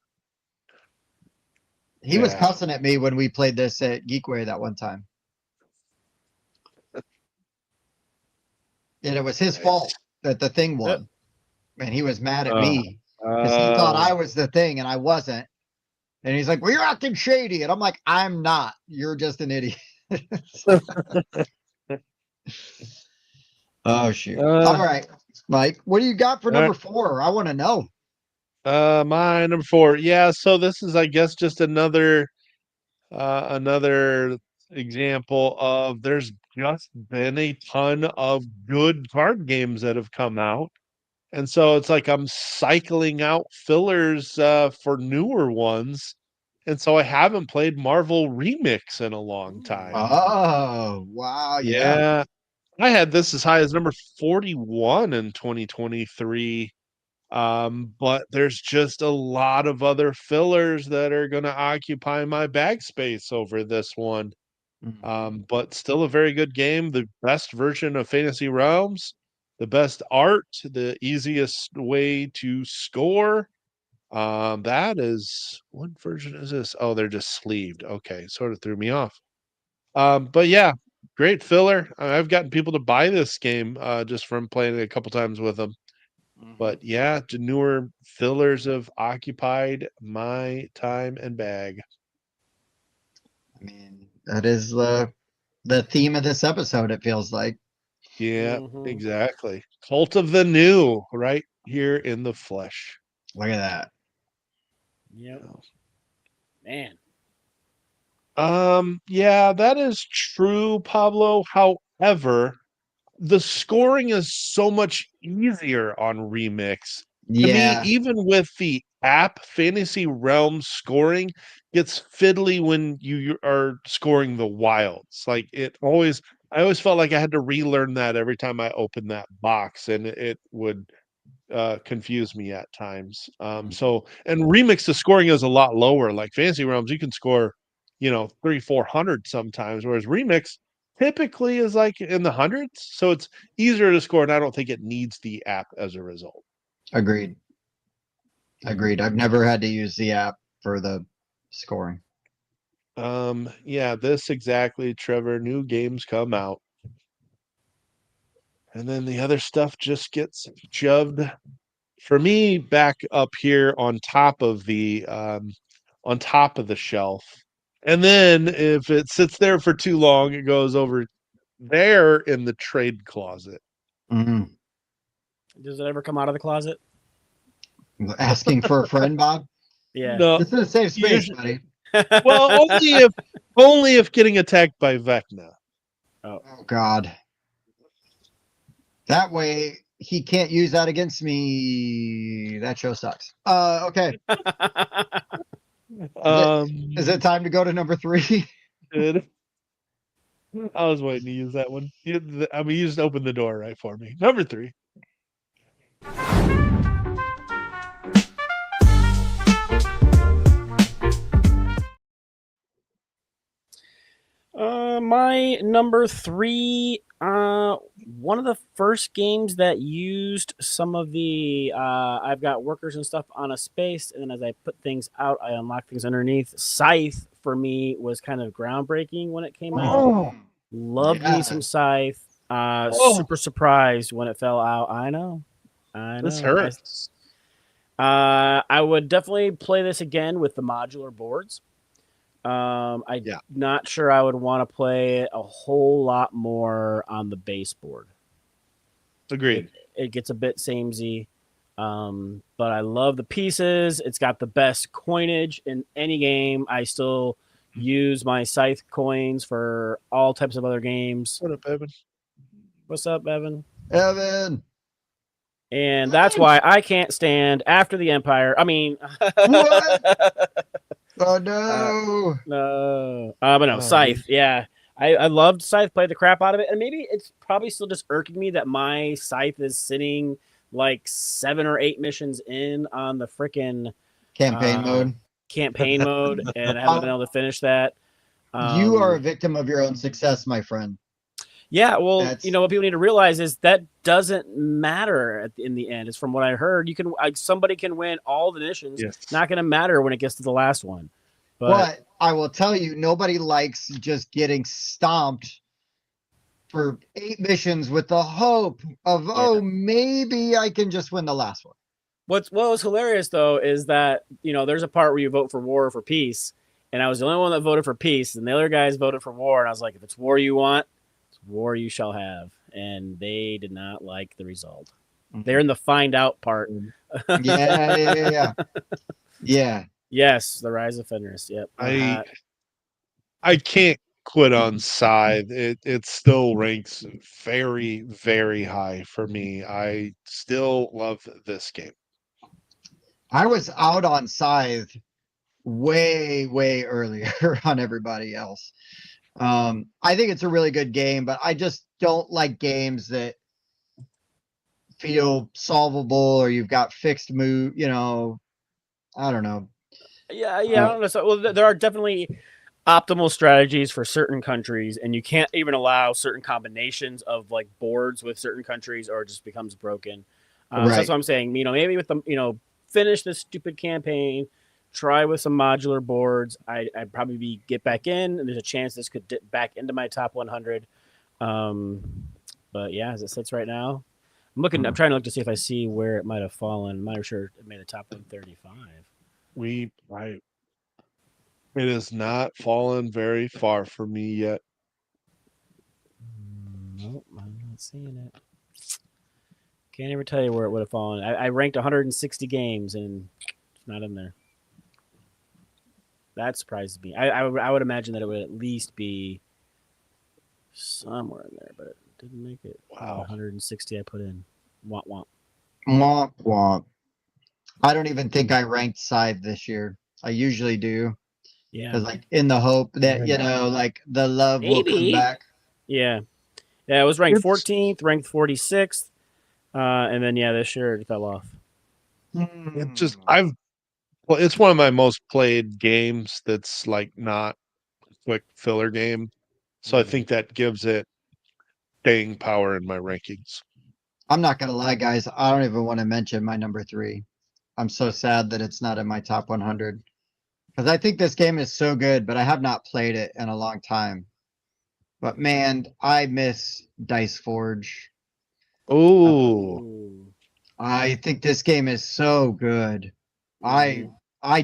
Speaker 2: He was
Speaker 1: yeah,
Speaker 2: cussing at me when we played this at Geekway that one time. And it was his fault that the thing won. And he was mad at
Speaker 1: uh,
Speaker 2: me because he thought I was the thing and I wasn't. And he's like, well, you're acting shady. And I'm like, I'm not. You're just an idiot. Oh, shoot. All right, Mike, what do you got for number 4? I want to know.
Speaker 1: My number 4. Yeah, so this is, I guess, just another example of there's just been a ton of good card games that have come out. And so it's like I'm cycling out fillers for newer ones. And so I haven't played Marvel Remix in a long time.
Speaker 2: Oh, wow. Yeah.
Speaker 1: Yeah. I had this as high as number 41 in 2023. But there's just a lot of other fillers that are going to occupy my bag space over this one. But still a very good game. The best version of Fantasy Realms, the best art, the easiest way to score. That is, what version is this? Oh, they're just sleeved. Okay, sort of threw me off. But yeah, great filler. I've gotten people to buy this game just from playing it a couple times with them. But yeah, the newer fillers have occupied my time and bag.
Speaker 2: I mean, that is the theme of this episode, it feels like.
Speaker 1: Yeah, exactly. Cult of the New, right here in the flesh.
Speaker 2: Look at that.
Speaker 3: Yep. Man.
Speaker 1: Yeah, that is true, Pablo. However, the scoring is so much easier on Remix. To me,
Speaker 2: Yeah,
Speaker 1: even with the app, Fantasy Realms scoring gets fiddly when you are scoring the wilds. Like I always felt like I had to relearn that every time I opened that box, and it would confuse me at times. So and Remix, the scoring is a lot lower. Like Fantasy Realms, you can score, 300-400 sometimes, whereas Remix typically is like in the hundreds. So it's easier to score, and I don't think it needs the app as a result.
Speaker 2: agreed. Agreed. I've never had to use the app for the scoring.
Speaker 1: Yeah, this exactly, Trevor. New games come out. And then the other stuff just gets shoved for me back up here on top of the shelf. And then if it sits there for too long, it goes over there in the trade closet.
Speaker 2: Mm.
Speaker 3: Does it ever come out of the closet?
Speaker 2: Asking for a friend, Bob?
Speaker 3: Yeah.
Speaker 1: No,
Speaker 2: This is a safe space, buddy.
Speaker 1: well, only if getting attacked by Vecna.
Speaker 2: Oh God. That way he can't use that against me. That show sucks. Okay. Is it time to go to number 3?
Speaker 1: Dude, I was waiting to use that one. You just opened the door right for me. Number 3.
Speaker 3: My number 3, one of the first games that used some of the I've got workers and stuff on a space, and then as I put things out, I unlock things underneath. Scythe for me was kind of groundbreaking when it came out. Loved me some Scythe. Super surprised when it fell out. I know.
Speaker 1: This hurts.
Speaker 3: I would definitely play this again with the modular boards. I'm not sure I would want to play it a whole lot more on the baseboard.
Speaker 1: Agreed.
Speaker 3: It gets a bit samey, but I love the pieces. It's got the best coinage in any game. I still use my Scythe coins for all types of other games.
Speaker 1: What up, Evan?
Speaker 3: What's up, Evan?
Speaker 2: Evan.
Speaker 3: And that's why I can't stand After the Empire. I mean,
Speaker 2: what? Oh no!
Speaker 3: No, but no, Scythe. Yeah, I loved Scythe. Played the crap out of it, and maybe it's probably still just irking me that my Scythe is sitting like 7 or 8 missions in on the freaking
Speaker 2: campaign mode.
Speaker 3: Campaign mode, and I haven't been able to finish that.
Speaker 2: You are a victim of your own success, my friend.
Speaker 3: Yeah, well, what people need to realize is that doesn't matter in the end. It's from what I heard. You can somebody can win all the missions.
Speaker 1: Yes.
Speaker 3: Not going to matter when it gets to the last one.
Speaker 2: But I will tell you, nobody likes just getting stomped for 8 missions with the hope of maybe I can just win the last one.
Speaker 3: What was hilarious though is that there's a part where you vote for war or for peace, and I was the only one that voted for peace, and the other guys voted for war, and I was like, if it's war you want, war you shall have, and they did not like the result. They're in the find out part.
Speaker 2: Yeah.
Speaker 3: Yes, the Rise of Fenris. Yep.
Speaker 1: I can't quit on Scythe. It still ranks very, very high for me. I still love this game.
Speaker 2: I was out on Scythe way, way earlier on everybody else. I think it's a really good game, but I just don't like games that feel solvable or you've got fixed move, I don't know.
Speaker 3: Yeah, I don't know. So, well, there are definitely optimal strategies for certain countries, and you can't even allow certain combinations of like boards with certain countries, or it just becomes broken. So that's
Speaker 2: Right.
Speaker 3: what I'm saying. Maybe with the finish this stupid campaign, try with some modular boards. I'd probably get back in, and there's a chance this could dip back into my top 100. Um, but yeah, as it sits right now, I'm looking. I'm trying to look to see if I see where it might have fallen. I'm not sure it made the top 135.
Speaker 1: It has not fallen very far for me yet.
Speaker 3: Nope, I'm not seeing it. Can't ever tell you where it would have fallen. I ranked 160 games and it's not in there. That surprises me. I would imagine that it would at least be somewhere in there, but it didn't make it.
Speaker 1: Wow.
Speaker 3: 160 I put in. Womp womp.
Speaker 2: Womp womp. I don't even think I ranked Scythe this year. I usually do.
Speaker 3: Yeah.
Speaker 2: Because like in the hope that, like the love will come back.
Speaker 3: Yeah. Yeah, it was ranked 14th, ranked 46th. And then this year it fell off.
Speaker 1: It's one of my most played games that's like not a quick filler game. So I think that gives it staying power in my rankings.
Speaker 2: I'm not gonna lie, guys. I don't even want to mention my number 3. I'm so sad that it's not in my top 100. Because I think this game is so good, but I have not played it in a long time. But man, I miss Dice Forge.
Speaker 1: Oh.
Speaker 2: I think this game is so good. I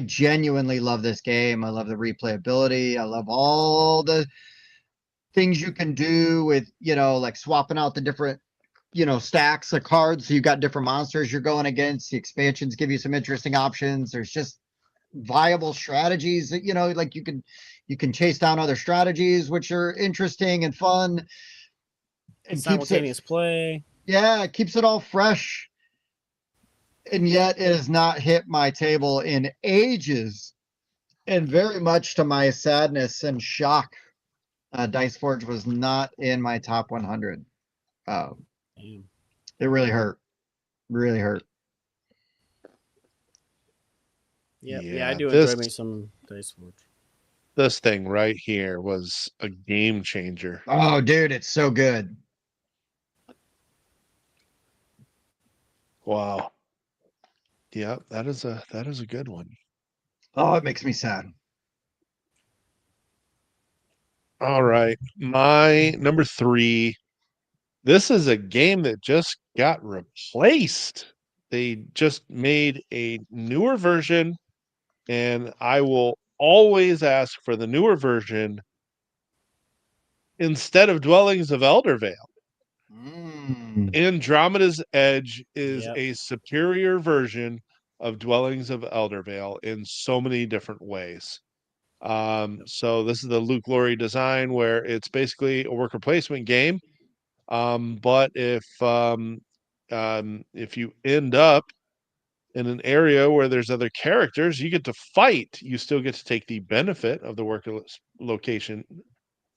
Speaker 2: genuinely love this game. I love the replayability. I love all the things you can do with, like swapping out the different, stacks of cards. So you've got different monsters you're going against. The expansions give you some interesting options. There's just viable strategies that, like you can chase down other strategies, which are interesting and fun.
Speaker 3: And simultaneous play.
Speaker 2: Yeah, it keeps it all fresh. And yet it has not hit my table in ages. And very much to my sadness and shock, Dice Forge was not in my top 100. It really hurt. Really hurt.
Speaker 3: Yeah, I do enjoy me some Dice Forge.
Speaker 1: This thing right here was a game changer.
Speaker 2: Oh, dude, it's so good.
Speaker 1: Wow. Yeah, that is a good one.
Speaker 2: Oh, it makes me sad.
Speaker 1: All right. My number 3. This is a game that just got replaced. They just made a newer version, and I will always ask for the newer version instead of Dwellings of Eldervale. Andromeda's Edge is a superior version of Dwellings of Eldervale in so many different ways. So this is the Luke Laurie design, where it's basically a worker placement game. But if you end up in an area where there's other characters, you get to fight. You still get to take the benefit of the worker location.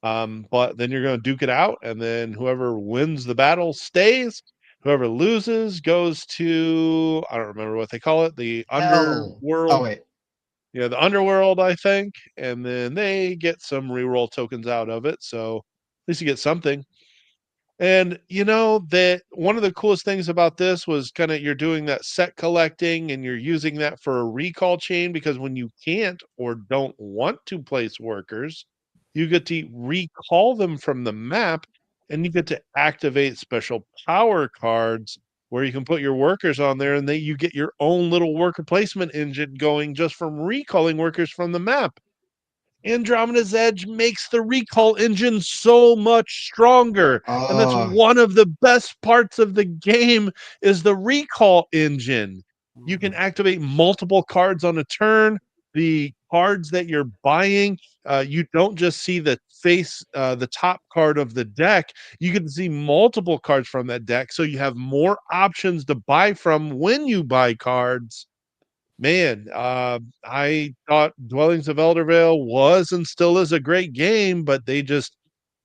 Speaker 1: But then you're going to duke it out, and then whoever wins the battle stays. Whoever loses goes to, I don't remember what they call it, the underworld.
Speaker 2: Oh, wait.
Speaker 1: Yeah, the underworld, I think. And then they get some reroll tokens out of it. So at least you get something. And that one of the coolest things about this was kind of you're doing that set collecting, and you're using that for a recall chain, because when you can't or don't want to place workers, you get to recall them from the map, and you get to activate special power cards where you can put your workers on there, and you get your own little worker placement engine going just from recalling workers from the map. Andromeda's Edge makes the recall engine so much stronger. And that's one of the best parts of the game is the recall engine. You can activate multiple cards on a turn. The cards that you're buying, you don't just see the top card of the deck. You can see multiple cards from that deck. So you have more options to buy from when you buy cards. Man, I thought Dwellings of Eldervale was and still is a great game, but they just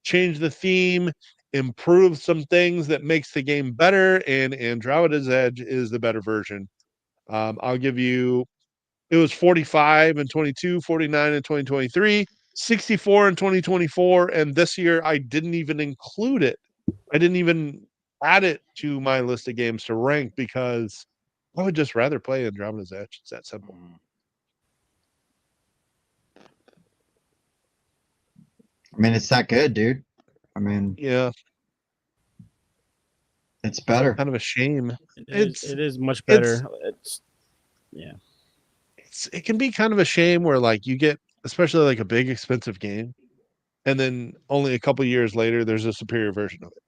Speaker 1: changed the theme, improved some things that makes the game better, and Andromeda's Edge is the better version. I'll give you, it was 45 and 22, 49 and 2023. 64 in 2024, and this year I didn't even include it. I didn't even add it to my list of games to rank because I would just rather play Andromeda's Edge. It's that simple.
Speaker 2: I mean, it's that good, dude. I mean,
Speaker 1: Yeah,
Speaker 2: it's better.
Speaker 1: kind of a shame.
Speaker 3: It is much better.
Speaker 1: It can be kind of a shame where like you get especially like a big expensive game, and then only a couple years later there's a superior version of it.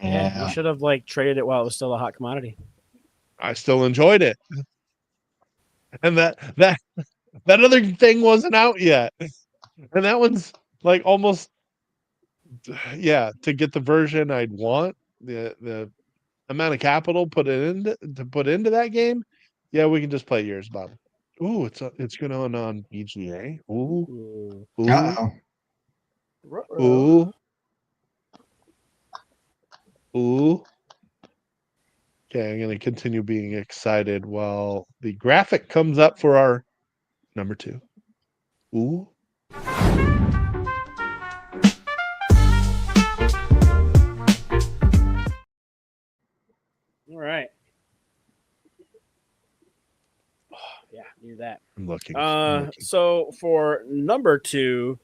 Speaker 3: Yeah, you should have like traded it while it was still a hot commodity.
Speaker 1: I still enjoyed it, and that other thing wasn't out yet, and that one's like almost to get the version I'd want the amount of capital put into that game. Yeah, we can just play years, Bob. Ooh, it's going on BGA. Ooh, ooh, ooh, ooh. Okay, I'm going to continue being excited while the graphic comes up for our number 2. Ooh.
Speaker 3: All right. Oh, yeah, knew that.
Speaker 1: I'm looking.
Speaker 3: So for number 2,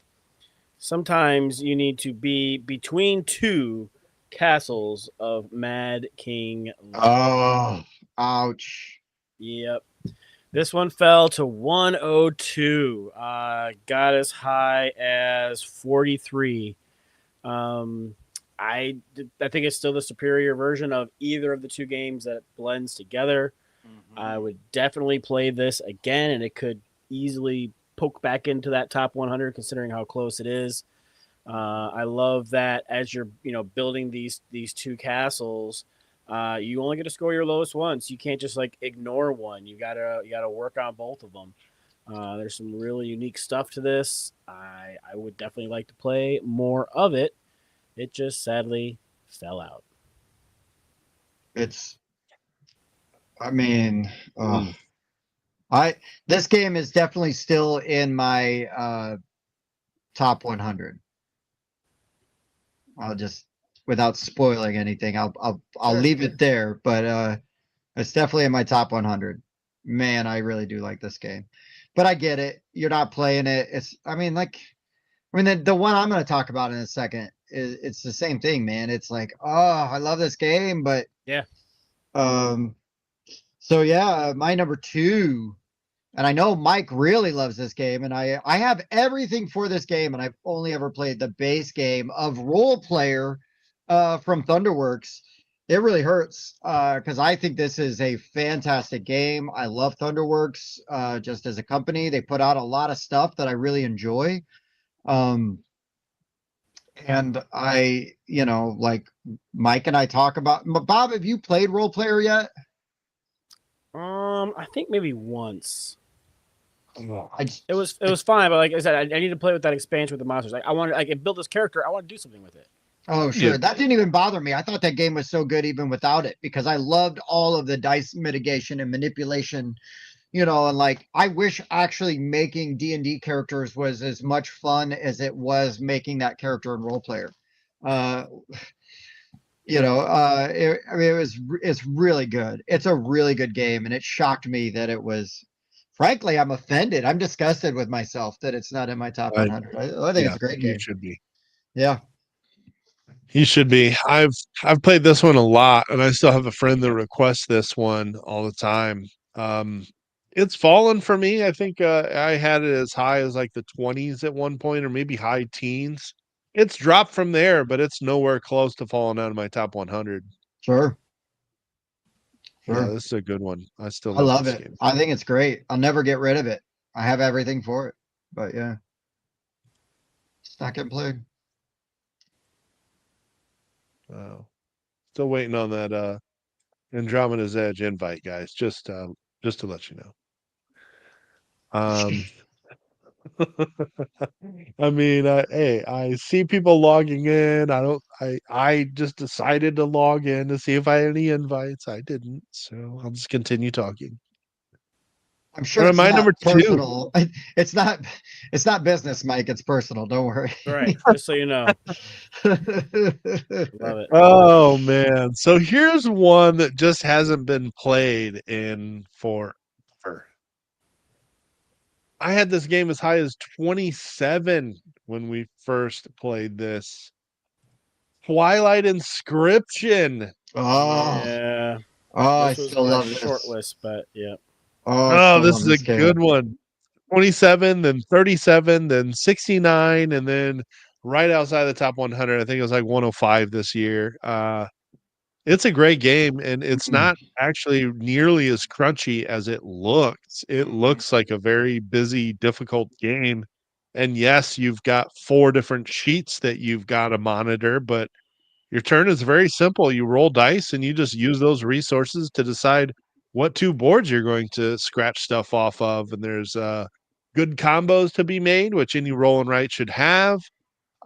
Speaker 3: sometimes you need to be between 2 castles of Mad King Lear.
Speaker 2: Oh, ouch.
Speaker 3: Yep. This one fell to 102. Got as high as 43. I think it's still the superior version of either of the 2 games that blends together. I would definitely play this again, and it could easily poke back into that top 100 considering how close it is. I love that as you're building these 2 castles, you only get to score your lowest once. You can't just like ignore one. You gotta work on both of them. There's some really unique stuff to this. I would definitely like to play more of it. It just sadly fell out.
Speaker 2: I mean, this game is definitely still in my top 100. I'll just, without spoiling anything, I'll leave it there. But it's definitely in my top 100. Man, I really do like this game. But I get it. You're not playing it. The one I'm going to talk about in a second it's the same thing, man. It's like, oh, I love this game, but
Speaker 3: yeah.
Speaker 2: So yeah, my number 2, and I know Mike really loves this game, and I have everything for this game, and I've only ever played the base game of Role Player from Thunderworks. It really hurts because I think this is a fantastic game. I love Thunderworks just as a company. They put out a lot of stuff that I really enjoy. And like Mike and I talk about. Bob, have you played Role Player yet?
Speaker 3: I think maybe once.
Speaker 2: It
Speaker 3: was fine, but like I said, I need to play with that expansion with the monsters. Like I want to build this character. I want to do something with it.
Speaker 2: Oh, sure. Yeah. That didn't even bother me. I thought that game was so good even without it because I loved all of the dice mitigation and manipulation, and like I wish actually making D&D characters was as much fun as it was making that character in Role Player. It's really good. It's a really good game, and it shocked me that it was. Frankly, I'm offended. I'm disgusted with myself that it's not in my top 100. I think it's a great game.
Speaker 1: You should be.
Speaker 2: Yeah.
Speaker 1: You should be. I've played this one a lot, and I still have a friend that requests this one all the time. It's fallen for me. I think I had it as high as like the 20s at one point, or maybe high teens. It's dropped from there, but it's nowhere close to falling out of my top 100.
Speaker 2: Sure.
Speaker 1: Yeah, this is a good one. I still
Speaker 2: love
Speaker 1: this
Speaker 2: it.
Speaker 1: game.
Speaker 2: I think it's great. I'll never get rid of it. I have everything for it. But yeah. It's not getting played.
Speaker 1: Wow. Still waiting on that Andromeda's Edge invite, guys. Just to let you know. I mean, hey, I see people logging in. I just decided to log in to see if I had any invites. I didn't, so I'll just continue talking.
Speaker 2: I'm sure
Speaker 1: Or
Speaker 2: it's
Speaker 1: my
Speaker 2: not
Speaker 1: number 2.
Speaker 2: personal. It's not business, Mike. It's personal. Don't worry.
Speaker 3: Right. Just so you know. Love it.
Speaker 1: Oh man. So here's one that just hasn't been played in forever. I had this game as high as 27 when we first played this. Twilight Inscription.
Speaker 2: Oh,
Speaker 3: Yeah.
Speaker 2: I
Speaker 3: This was
Speaker 2: still
Speaker 3: my
Speaker 2: love
Speaker 3: short
Speaker 2: this.
Speaker 3: list, but yeah.
Speaker 2: Oh, I
Speaker 1: Oh,
Speaker 2: still
Speaker 1: this
Speaker 2: love
Speaker 1: is a
Speaker 2: this
Speaker 1: good
Speaker 2: game.
Speaker 1: one. 27, then 37, then 69, and then right outside the top 100. I think it was like 105 this year. It's a great game, and it's
Speaker 2: Mm.
Speaker 1: not actually nearly as crunchy as it looks. It looks like a very busy, difficult game. And yes, you've got 4 different sheets that you've got to monitor, but your turn is very simple. You roll dice and you just use those resources to decide what 2 boards you're going to scratch stuff off of. And there's good combos to be made, which any roll and write should have.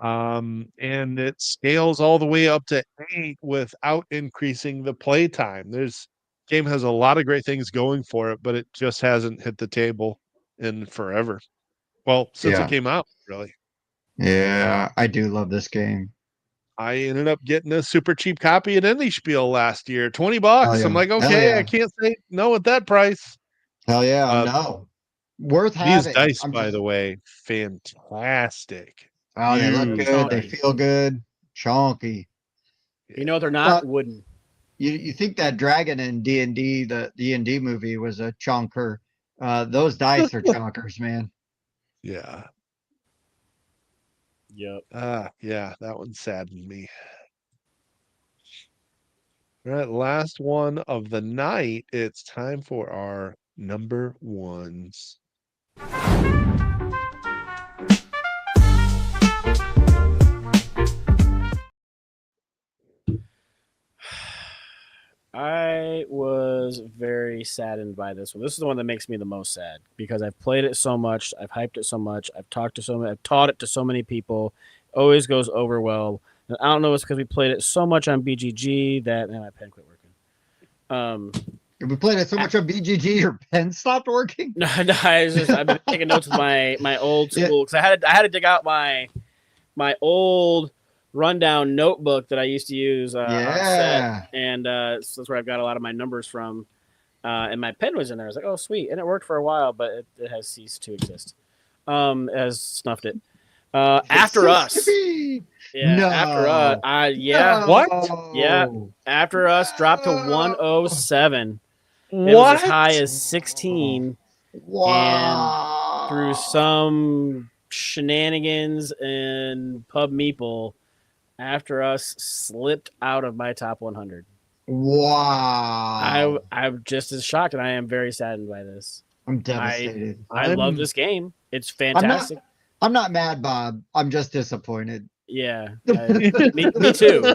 Speaker 1: And it scales all the way up to 8 without increasing the play time. There's game has a lot of great things going for it, but it just hasn't hit the table in forever. Well, since it
Speaker 2: Yeah,
Speaker 1: came out, really.
Speaker 2: yeah, I do love this game.
Speaker 1: I ended up getting a super cheap copy at Spiel last year,
Speaker 2: Hell
Speaker 1: $20. I'm
Speaker 2: yeah,
Speaker 1: like,
Speaker 2: hell
Speaker 1: okay, I
Speaker 2: yeah,
Speaker 1: can't say no at that price.
Speaker 2: hell yeah.
Speaker 1: Uh,
Speaker 2: No, worth
Speaker 1: these
Speaker 2: having.
Speaker 1: dice,
Speaker 2: I'm
Speaker 1: by
Speaker 2: just.
Speaker 1: the way, fantastic.
Speaker 2: Oh, they look
Speaker 3: Those
Speaker 2: good. They
Speaker 1: Beautiful.
Speaker 3: dice.
Speaker 2: feel good. Chunky.
Speaker 3: You know they're
Speaker 2: Well,
Speaker 3: not wooden.
Speaker 2: you think that dragon in D&D, the D&D movie, was a chunker? Those dice are chunkers, man.
Speaker 1: Yeah.
Speaker 3: Yep.
Speaker 1: Yeah, that one saddened me. All right, last one of the night. It's time for our number ones.
Speaker 3: I was very saddened by this one. This is the one that makes me the most sad because I've played it so much, I've hyped it so much, I've talked to so many, I've taught it to so many people. Always goes over well. And I don't know, it's because we played it so much on BGG that my pen quit working.
Speaker 2: We played it so much on BGG, your pen stopped working.
Speaker 3: No, I've been taking notes with my old school because I had to dig out my old rundown notebook that I used to use on set, and so that's where I've got a lot of my numbers from. And my pen was in there. I was like, "Oh, sweet!" And it worked for a while, but it has ceased to exist. It has snuffed it. After us, yeah.
Speaker 2: No.
Speaker 3: After us, yeah.
Speaker 2: No.
Speaker 1: What?
Speaker 3: Yeah. After us dropped to 107. It was as
Speaker 1: What?
Speaker 3: high as 16, and through
Speaker 2: Wow.
Speaker 3: some shenanigans and pub meeple, After Us slipped out of my top 100.
Speaker 2: Wow.
Speaker 3: I'm just as shocked, and I am very saddened by this.
Speaker 2: I'm devastated.
Speaker 3: I love this game. It's
Speaker 2: I'm
Speaker 3: fantastic.
Speaker 2: not mad, Bob. I'm just disappointed.
Speaker 3: Yeah, me too.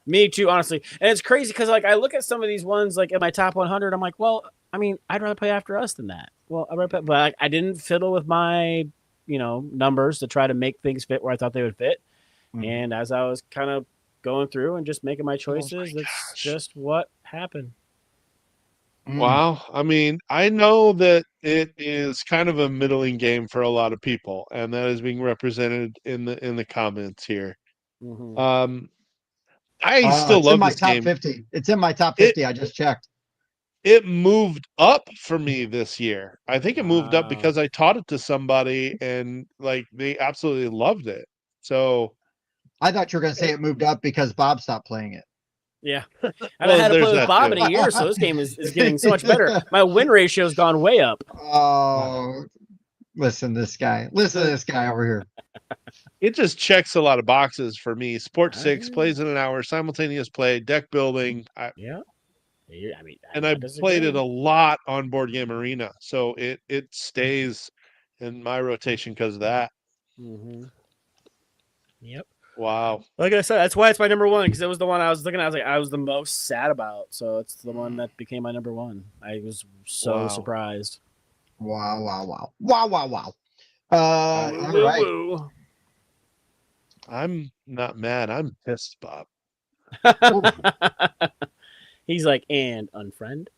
Speaker 3: Me too, honestly. And it's crazy because like I look at some of these ones like in my top 100. I'm like, well, I mean, I'd rather play After Us than that. Well, but I didn't fiddle with my numbers to try to make things fit where I thought they would fit. And as I was kind of going through and just making my choices, that's just what happened.
Speaker 1: Wow. I mean, I know that it is kind of a middling game for a lot of people, and that is being represented in the comments here.
Speaker 3: Mm-hmm.
Speaker 1: I still
Speaker 2: It's in
Speaker 1: love
Speaker 2: my
Speaker 1: this
Speaker 2: top
Speaker 1: game.
Speaker 2: 50. It's in my top 50. I just checked.
Speaker 1: It moved up for me this year. I think it moved up
Speaker 3: Wow.
Speaker 1: because I taught it to somebody and like they absolutely loved it. So
Speaker 2: I thought you were going to say it moved up because Bob stopped playing it.
Speaker 3: Yeah. I haven't had to play with Bob in a year, so this game is getting so much better. My win ratio's gone way up.
Speaker 2: Oh, listen to this guy. Listen to this guy over here.
Speaker 1: It just checks a lot of boxes for me. Sport 6 plays in an hour, simultaneous play, deck building.
Speaker 3: Yeah. I mean,
Speaker 1: and I played it a lot on Board Game Arena, so it stays in my rotation because of that.
Speaker 3: Mm-hmm. Yep.
Speaker 1: Wow.
Speaker 3: Like I said, that's why it's my number one, because it was the one I was looking at. I was the most sad about, so it's the one that became my number one. I was so surprised.
Speaker 2: Wow. All right.
Speaker 1: I'm not mad. I'm pissed, Bob.
Speaker 3: He's like, and unfriend.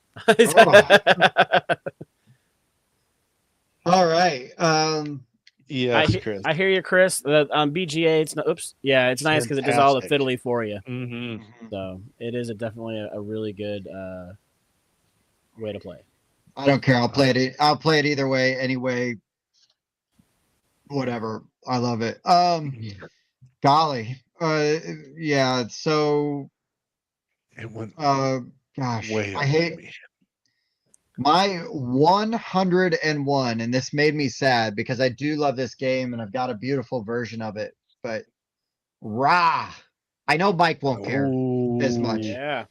Speaker 1: Yes, Chris.
Speaker 3: I hear you, Chris. On BGA, it's it's nice because it does all the
Speaker 1: Fantastic.
Speaker 3: fiddly for you.
Speaker 1: Mm-hmm.
Speaker 3: So it is definitely a really good way to play.
Speaker 2: I don't care. I'll play it. I'll play it either way, anyway. Whatever. I love it. Golly. Yeah. So,
Speaker 1: It went
Speaker 2: gosh,
Speaker 1: way
Speaker 2: I
Speaker 1: over
Speaker 2: hate
Speaker 1: me.
Speaker 2: my 101, and this made me sad because I do love this game and I've got a beautiful version of it. But Ra, I know Mike won't care as much,
Speaker 3: Yeah.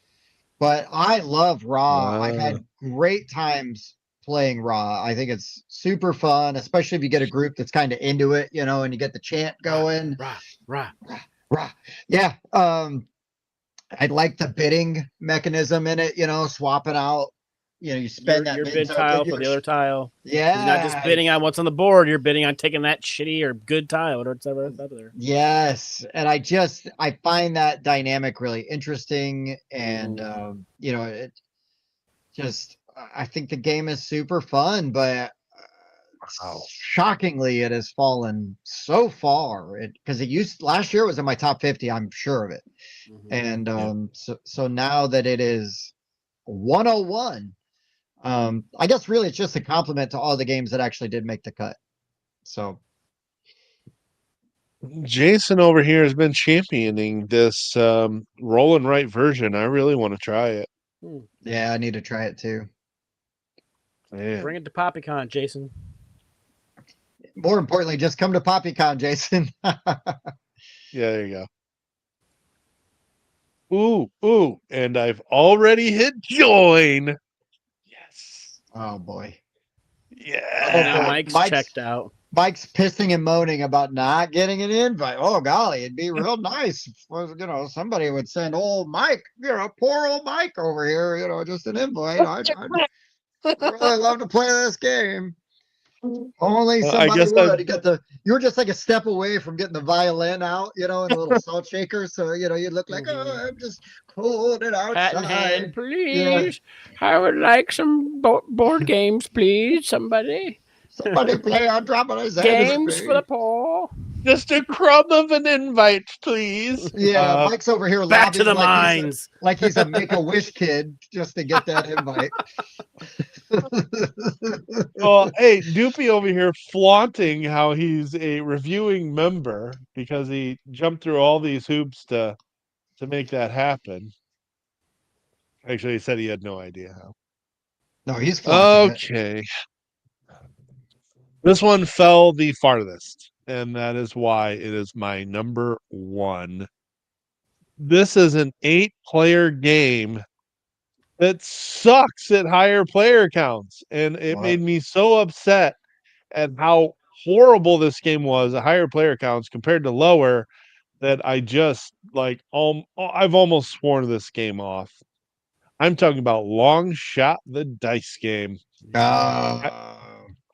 Speaker 2: but I love Ra. I've
Speaker 1: Wow.
Speaker 2: had great times playing Ra. I think it's super fun, especially if you get a group that's kind of into it, and you get the chant going.
Speaker 3: Rah.
Speaker 2: Ra. Yeah. I like the bidding mechanism in it, swapping out. You spend that
Speaker 3: Your
Speaker 2: bid
Speaker 3: bid tile for the other tile. You're not just
Speaker 2: Yeah.
Speaker 3: bidding on what's on the board. You're bidding on taking that shitty or good tile, whatever it's up there.
Speaker 2: Yes. And I find that dynamic really interesting. And, it just, I think the game is super fun, but
Speaker 1: Wow.
Speaker 2: shockingly, it has fallen so far. Because last year it was in my top 50, I'm sure of it. And so now that it is 101, I guess really it's just a compliment to all the games that actually did make the cut. So
Speaker 1: Jason over here has been championing this roll and write version. I really want to try it.
Speaker 2: yeah, I need to try it too.
Speaker 1: Man.
Speaker 3: Bring it to PoppyCon, Jason.
Speaker 2: More importantly, just come to PoppyCon, Jason.
Speaker 1: Yeah, there you go. Ooh, and I've already hit join. Yes.
Speaker 2: Oh boy.
Speaker 1: Yeah.
Speaker 3: Now Mike's checked out.
Speaker 2: Mike's pissing and moaning about not getting an invite. Oh golly, it'd be real nice if somebody would send old Mike, poor old Mike over here, just an invite. I'd really love to play this game. Only somebody would. You were just like a step away from getting the violin out, and a little salt shaker. So you look like, oh, I'm just pulling it outside.
Speaker 3: Hat in hand, please. Yeah. I would like some board games, please. Somebody
Speaker 2: play on top of his
Speaker 3: games for the poor.
Speaker 1: Just a crumb of an invite, please.
Speaker 2: Yeah, Mike's over here
Speaker 3: back to the mines.
Speaker 2: Like he's a Make-A-Wish kid just to get that invite.
Speaker 1: Well, hey, Doopy over here flaunting how he's a reviewing member because he jumped through all these hoops to make that happen. Actually, he said he had no idea how.
Speaker 2: No, he's flaunting
Speaker 1: okay. This one fell the farthest, and that is why it is my number one. This is an 8-player game that sucks at higher player counts, and it made me so upset at how horrible this game was at higher player counts compared to lower that I just I've almost sworn this game off. I'm talking about Long Shot the Dice game.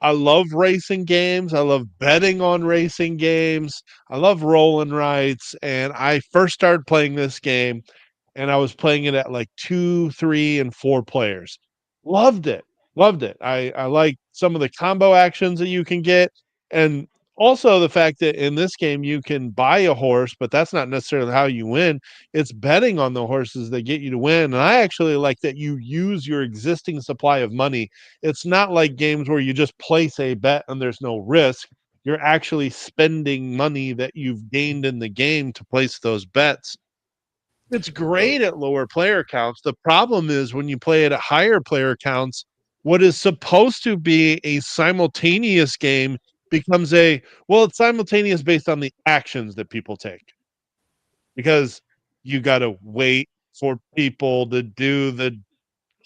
Speaker 1: I love racing games. I love betting on racing games. I love roll and rights. And I first started playing this game and I was playing it at like 2, 3, and 4 players. Loved it. I like some of the combo actions that you can get. And also the fact that in this game you can buy a horse, but that's not necessarily how you win. It's betting on the horses that get you to win. And I actually like that you use your existing supply of money. It's not like games where you just place a bet and there's no risk. You're actually spending money that you've gained in the game to place those bets. It's great at lower player counts. The problem is when you play it at higher player counts, what is supposed to be a simultaneous game becomes it's simultaneous based on the actions that people take. Because you got to wait for people to do the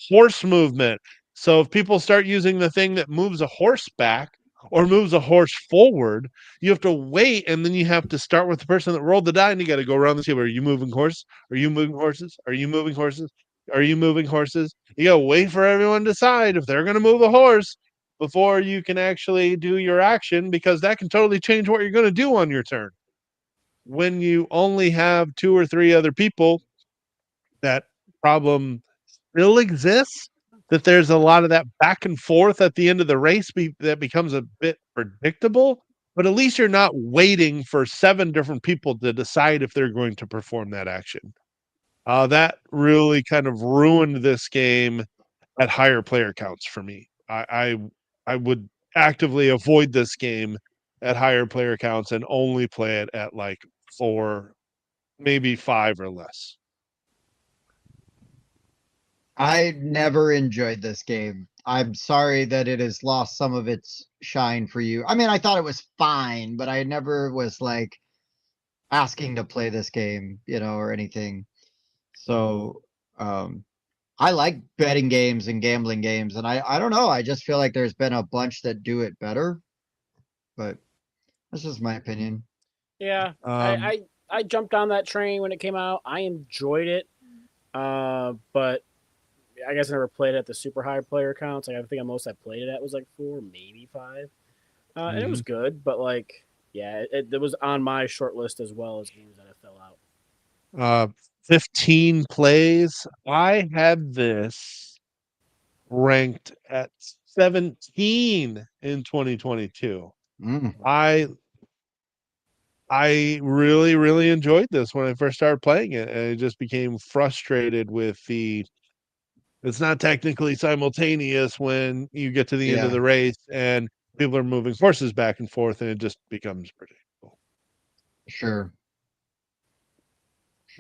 Speaker 1: horse movement. So if people start using the thing that moves a horse back or moves a horse forward, you have to wait, and then you have to start with the person that rolled the die, and you got to go around the table. Are you moving horse? Are you moving horses? Are you moving horses? Are you moving horses? You got to wait for everyone to decide if they're going to move a horse before you can actually do your action, because that can totally change what you're going to do on your turn. When you only have 2 or 3 other people, that problem still exists, that there's a lot of that back and forth at the end of the race that becomes a bit predictable, but at least you're not waiting for 7 different people to decide if they're going to perform that action. That really kind of ruined this game at higher player counts for me. I would actively avoid this game at higher player counts and only play it at like 4, maybe 5 or less.
Speaker 2: I never enjoyed this game. I'm sorry that it has lost some of its shine for you. I mean, I thought it was fine, but I never was like asking to play this game, or anything. So, I like betting games and gambling games, and I don't know. I just feel like there's been a bunch that do it better, but that's just my opinion.
Speaker 3: Yeah, I jumped on that train when it came out. I enjoyed it, but I guess I never played it at the super high player counts. Like I think the most I played it at was like 4, maybe 5, and it was good. But like, yeah, it was on my short list as well as games that I fell out.
Speaker 1: 15 plays. I had this ranked at 17 in 2022. I really, really enjoyed this when I first started playing it, and I just became frustrated with it's not technically simultaneous when you get to the end of the race and people are moving horses back and forth, and it just becomes predictable.
Speaker 2: Sure.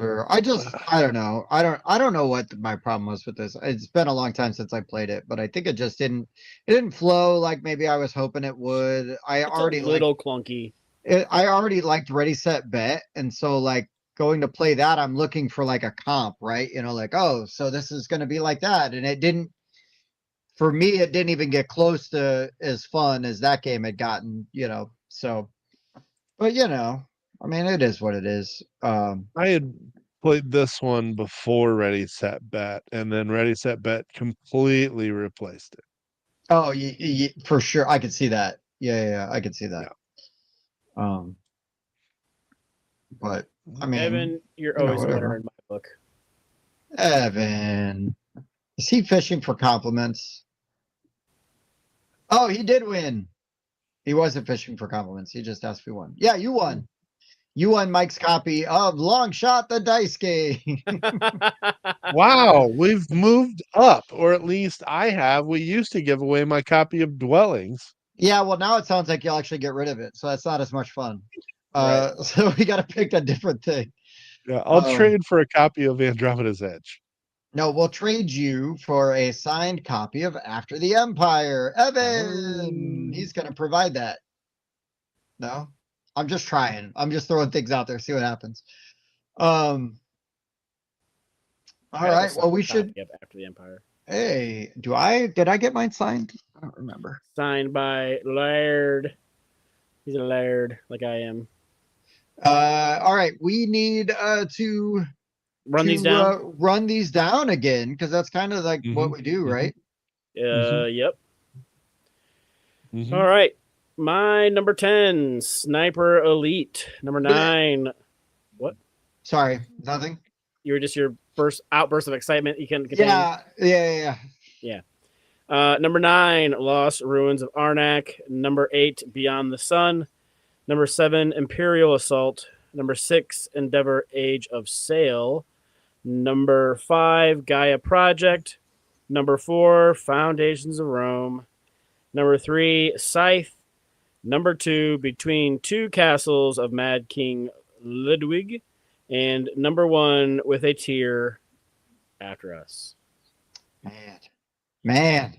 Speaker 2: I don't know. I don't know what my problem was with this. It's been a long time since I played it, but I think it didn't flow like maybe I was hoping it would.
Speaker 3: It's a little clunky.
Speaker 2: I already liked Ready Set Bet, and so like going to play that, I'm looking for like a comp, right? Like, oh, so this is going to be like that, and it didn't. For me, it didn't even get close to as fun as that game had gotten, So, but I mean, it is what it is.
Speaker 1: I had played this one before Ready Set Bet, and then Ready Set Bet completely replaced it.
Speaker 2: Oh, for sure, I could see that. Yeah, I could see that. Yeah. But I mean,
Speaker 3: Evan, you're always a winner in my book.
Speaker 2: Evan, is he fishing for compliments? Oh, he did win. He wasn't fishing for compliments. He just asked if he won. Yeah, you won. You won Mike's copy of Long Shot the Dice Game.
Speaker 1: Wow, we've moved up, or at least I have. We used to give away my copy of Dwellings.
Speaker 2: Yeah, well, now it sounds like you'll actually get rid of it, so that's not as much fun.
Speaker 3: Right.
Speaker 2: So we got to pick a different thing.
Speaker 1: Yeah, I'll trade for a copy of Andromeda's Edge.
Speaker 2: No, we'll trade you for a signed copy of After the Empire. Evan, he's going to provide that. No, I'm just trying. I'm just throwing things out there. See what happens. All right. Well, we should.
Speaker 3: After the Empire.
Speaker 2: Hey, did I get mine signed? I don't remember.
Speaker 3: Signed by Laird. He's a Laird, like I am.
Speaker 2: All right. We need to
Speaker 3: run these down.
Speaker 2: Run these down again, because that's kind of like what we do, right?
Speaker 3: Yep. All right. My number 10, Sniper Elite. Number 9. What?
Speaker 2: Sorry, nothing.
Speaker 3: You were just your first outburst of excitement. You can continue.
Speaker 2: Yeah.
Speaker 3: Number 9, Lost Ruins of Arnak. Number 8, Beyond the Sun. Number 7, Imperial Assault. Number 6, Endeavor Age of Sail. Number 5, Gaia Project. Number 4, Foundations of Rome. Number 3, Scythe. Number 2, Between Two Castles of Mad King Ludwig. And number 1, With a Tear, After Us.
Speaker 2: Man.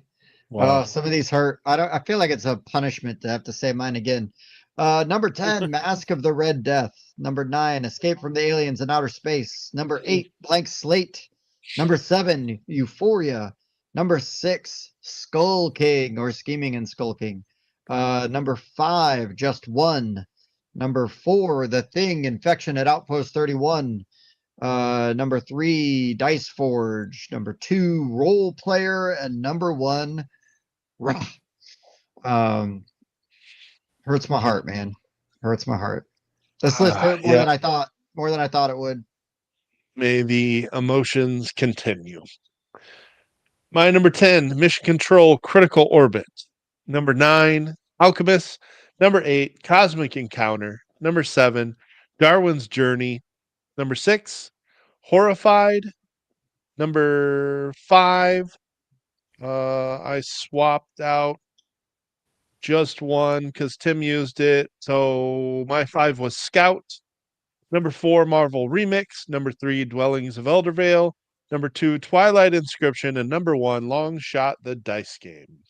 Speaker 2: Wow. Oh, some of these hurt. I feel like it's a punishment to have to say mine again. Number 10, Mask of the Red Death. Number 9, Escape from the Aliens in Outer Space. Number 8, Blank Slate. Number 7, Euphoria. Number 6, Skull King, or Scheming and Skulking. Number 5, Just One. Number 4, The Thing, Infection at Outpost 31. Number 3, Dice Forge. Number 2, Role Player. And number 1, hurts my heart, man. Hurts my heart. This list hurt more than I thought. More than I thought it would.
Speaker 1: May the emotions continue. My number 10, Mission Control Critical Orbit. Number 9, Alchemist. Number 8, Cosmic Encounter. Number 7, Darwin's Journey. Number 6, Horrified. Number 5, I swapped out just one because Tim used it. So my 5 was Scout. Number 4, Marvel Remix. Number 3, Dwellings of Eldervale. Number 2, Twilight Inscription. And number 1, Long Shot the Dice Game.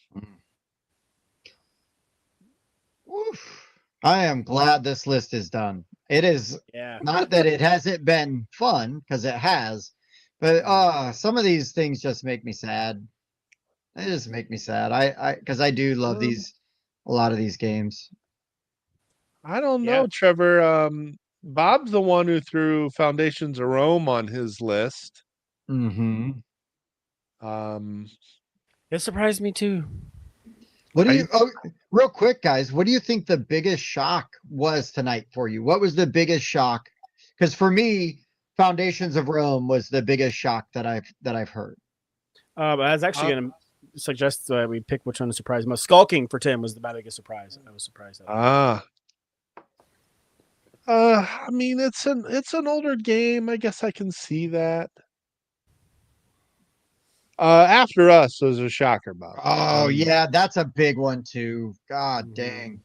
Speaker 2: Oof. I am glad this list is done. It is not that it hasn't been fun, because it has, but some of these things just make me sad. They just make me sad. Because I do love a lot of these games.
Speaker 1: I don't know, Trevor. Bob's the one who threw Foundations of Rome on his list.
Speaker 2: Mm-hmm.
Speaker 3: It surprised me too.
Speaker 2: What do you? Real quick, guys. What do you think the biggest shock was tonight for you? What was the biggest shock? Because for me, Foundations of Rome was the biggest shock that I've heard.
Speaker 3: I was actually going to suggest that we pick which one to surprise most. Skulking for Tim was the biggest surprise. I was surprised.
Speaker 1: I mean, it's an older game. I guess I can see that. After Us was a shocker, Bob.
Speaker 2: Oh yeah, that's a big one too. God dang.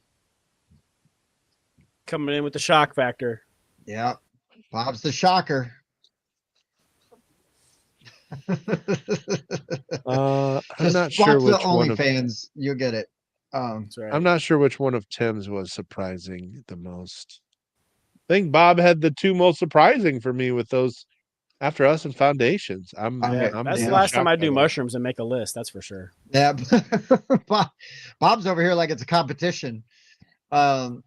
Speaker 3: Coming in with the shock factor.
Speaker 2: Yeah, Bob's the shocker.
Speaker 1: I'm not sure which one of
Speaker 2: OnlyFans. You'll get it.
Speaker 3: That's right.
Speaker 1: I'm not sure which one of Tim's was surprising the most. I think Bob had the two most surprising for me with those After Us and Foundations.
Speaker 3: That's the last time I do mushrooms and make a list. That's for sure.
Speaker 2: Yeah, Bob's over here like it's a competition. Trying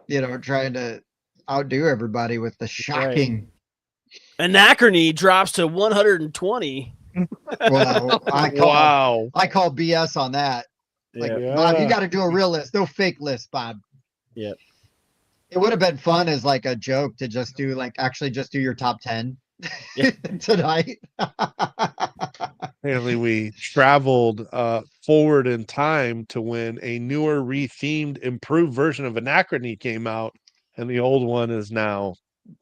Speaker 2: to outdo everybody with the shocking.
Speaker 3: Right. Anachrony drops to 120.
Speaker 2: Well, I call BS on that. Bob, you got to do a real list, no fake list, Bob.
Speaker 3: Yep.
Speaker 2: It would have been fun as like a joke to just do your top 10 tonight.
Speaker 1: Apparently we traveled forward in time to when a newer, rethemed, improved version of Anachrony came out, and the old one is now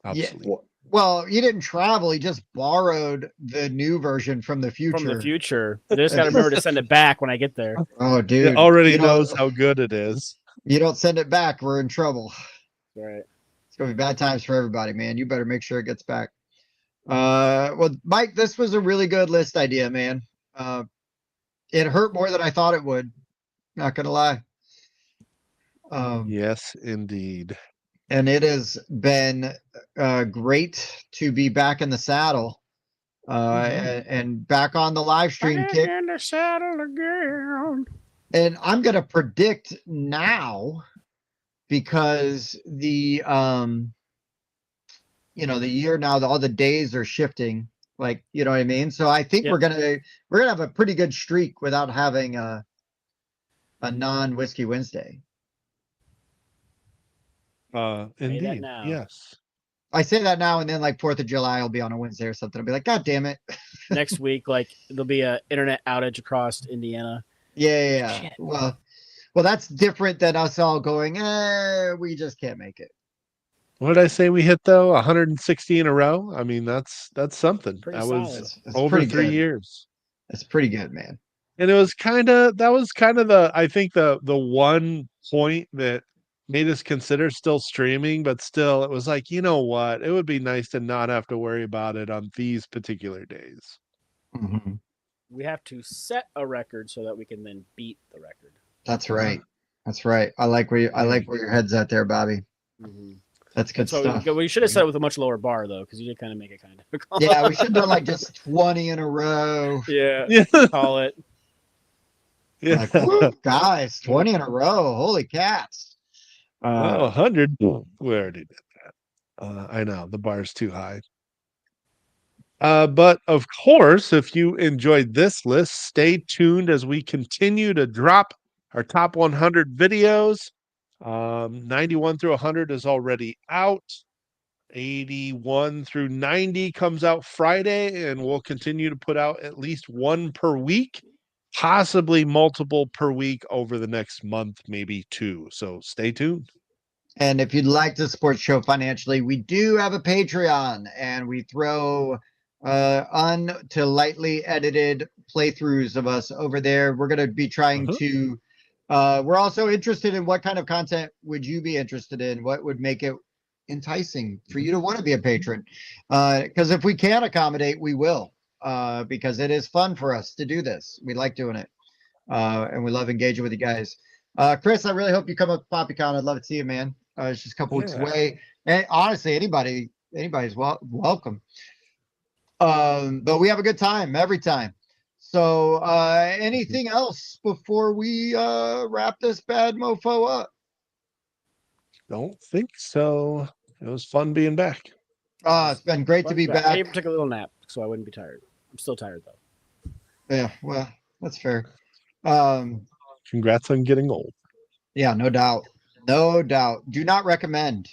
Speaker 1: obsolete.
Speaker 2: Yeah. Well, you didn't travel. You just borrowed the new version from the future.
Speaker 3: From the future. I just got to remember to send it back when I get there.
Speaker 2: Oh, dude.
Speaker 1: It already knows how good it is.
Speaker 2: You don't send it back, we're in trouble.
Speaker 3: Right.
Speaker 2: It's going to be bad times for everybody, man. You better make sure it gets back. Well, Mike, this was a really good list idea, man. It hurt more than I thought it would. Not going to lie.
Speaker 1: Yes, indeed.
Speaker 2: And it has been great to be back in the saddle and back on the live stream kick.
Speaker 3: In the saddle again.
Speaker 2: And I'm going to predict now, because the year now, all the days are shifting, like, you know what I mean? So I think we're gonna have a pretty good streak without having a non-Whiskey Wednesday.
Speaker 1: Indeed. Yes.
Speaker 2: I say that now, and then like 4th of July will be on a Wednesday or something. I'll be like, God damn it.
Speaker 3: Next week, like there'll be a internet outage across Indiana.
Speaker 2: Yeah. Well, that's different than us all going, we just can't make it.
Speaker 1: What did I say we hit though? 160 in a row? I mean, that's something. That was over 3 years.
Speaker 2: That's pretty good, man.
Speaker 1: And it was kind of I think the one point that made us consider still streaming, but still it was like, you know what? It would be nice to not have to worry about it on these particular days.
Speaker 2: Mm-hmm.
Speaker 3: We have to set a record so that we can then beat the record.
Speaker 2: That's right. That's right. I like where your head's at there, Bobby.
Speaker 3: Mm-hmm.
Speaker 2: That's good stuff.
Speaker 3: We should have set it with a much lower bar, though, because you did kind of make it kind of difficult.
Speaker 2: Yeah, we should have done like just 20 in a row.
Speaker 3: Yeah. Call it.
Speaker 1: Yeah.
Speaker 2: Like, whoop, guys, 20 in a row. Holy cats.
Speaker 1: 100. We already did that. I know the bar is too high. But of course, if you enjoyed this list, stay tuned as we continue to drop our top 100 videos. 91 through 100 is already out. 81 through 90 comes out Friday, and we'll continue to put out at least one per week. possibly multiple per week over the next month, maybe 2. So stay tuned.
Speaker 2: And if you'd like to support the show financially, we do have a Patreon, and we throw to lightly edited playthroughs of us over there. We're going to be trying to we're also interested in what kind of content would you be interested in? What would make it enticing for you to want to be a patron? Because if we can accommodate, we will, because it is fun for us to do this. We like doing it, and we love engaging with you guys. Chris, I really hope you come up to PoppyCon. I'd love to see you, man. It's just a couple weeks away. And honestly, anybody's welcome. But we have a good time every time. So anything else before we wrap this bad mofo up?
Speaker 1: Don't think so. It was fun being back.
Speaker 2: It's been great to be back.
Speaker 3: I even took a little nap, so I wouldn't be tired. I'm still tired, though.
Speaker 2: Yeah, well, that's fair.
Speaker 1: Congrats on getting old.
Speaker 2: Yeah, no doubt. No doubt. Do not recommend.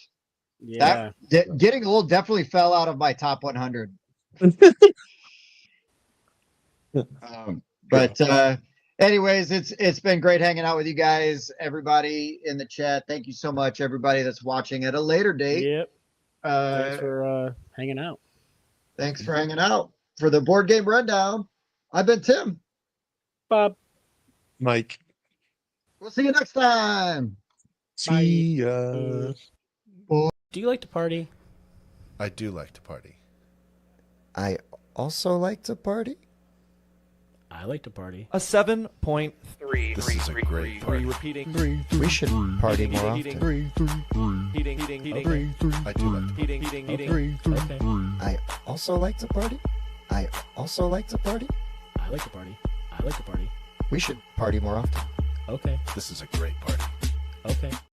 Speaker 3: Yeah.
Speaker 2: Getting old definitely fell out of my top 100. But anyways, it's been great hanging out with you guys. Everybody in the chat, thank you so much. Everybody that's watching at a later date.
Speaker 3: Yep. Thanks for hanging out.
Speaker 2: Thanks for hanging out. For the board game rundown, I've been Tim.
Speaker 3: Bob.
Speaker 1: Mike.
Speaker 2: We'll see you next time.
Speaker 1: See ya.
Speaker 3: Do you like to party?
Speaker 5: I do like to party.
Speaker 6: I also like to party.
Speaker 3: I like to party.
Speaker 7: A 7.3.
Speaker 5: This is a great party.
Speaker 7: Repeating.
Speaker 6: We should party more often.
Speaker 5: I do like to party.
Speaker 3: Okay.
Speaker 6: I also like to party. I also like to party.
Speaker 3: I like to party. I like to party.
Speaker 6: We should party more often.
Speaker 3: Okay.
Speaker 5: This is a great party.
Speaker 3: Okay.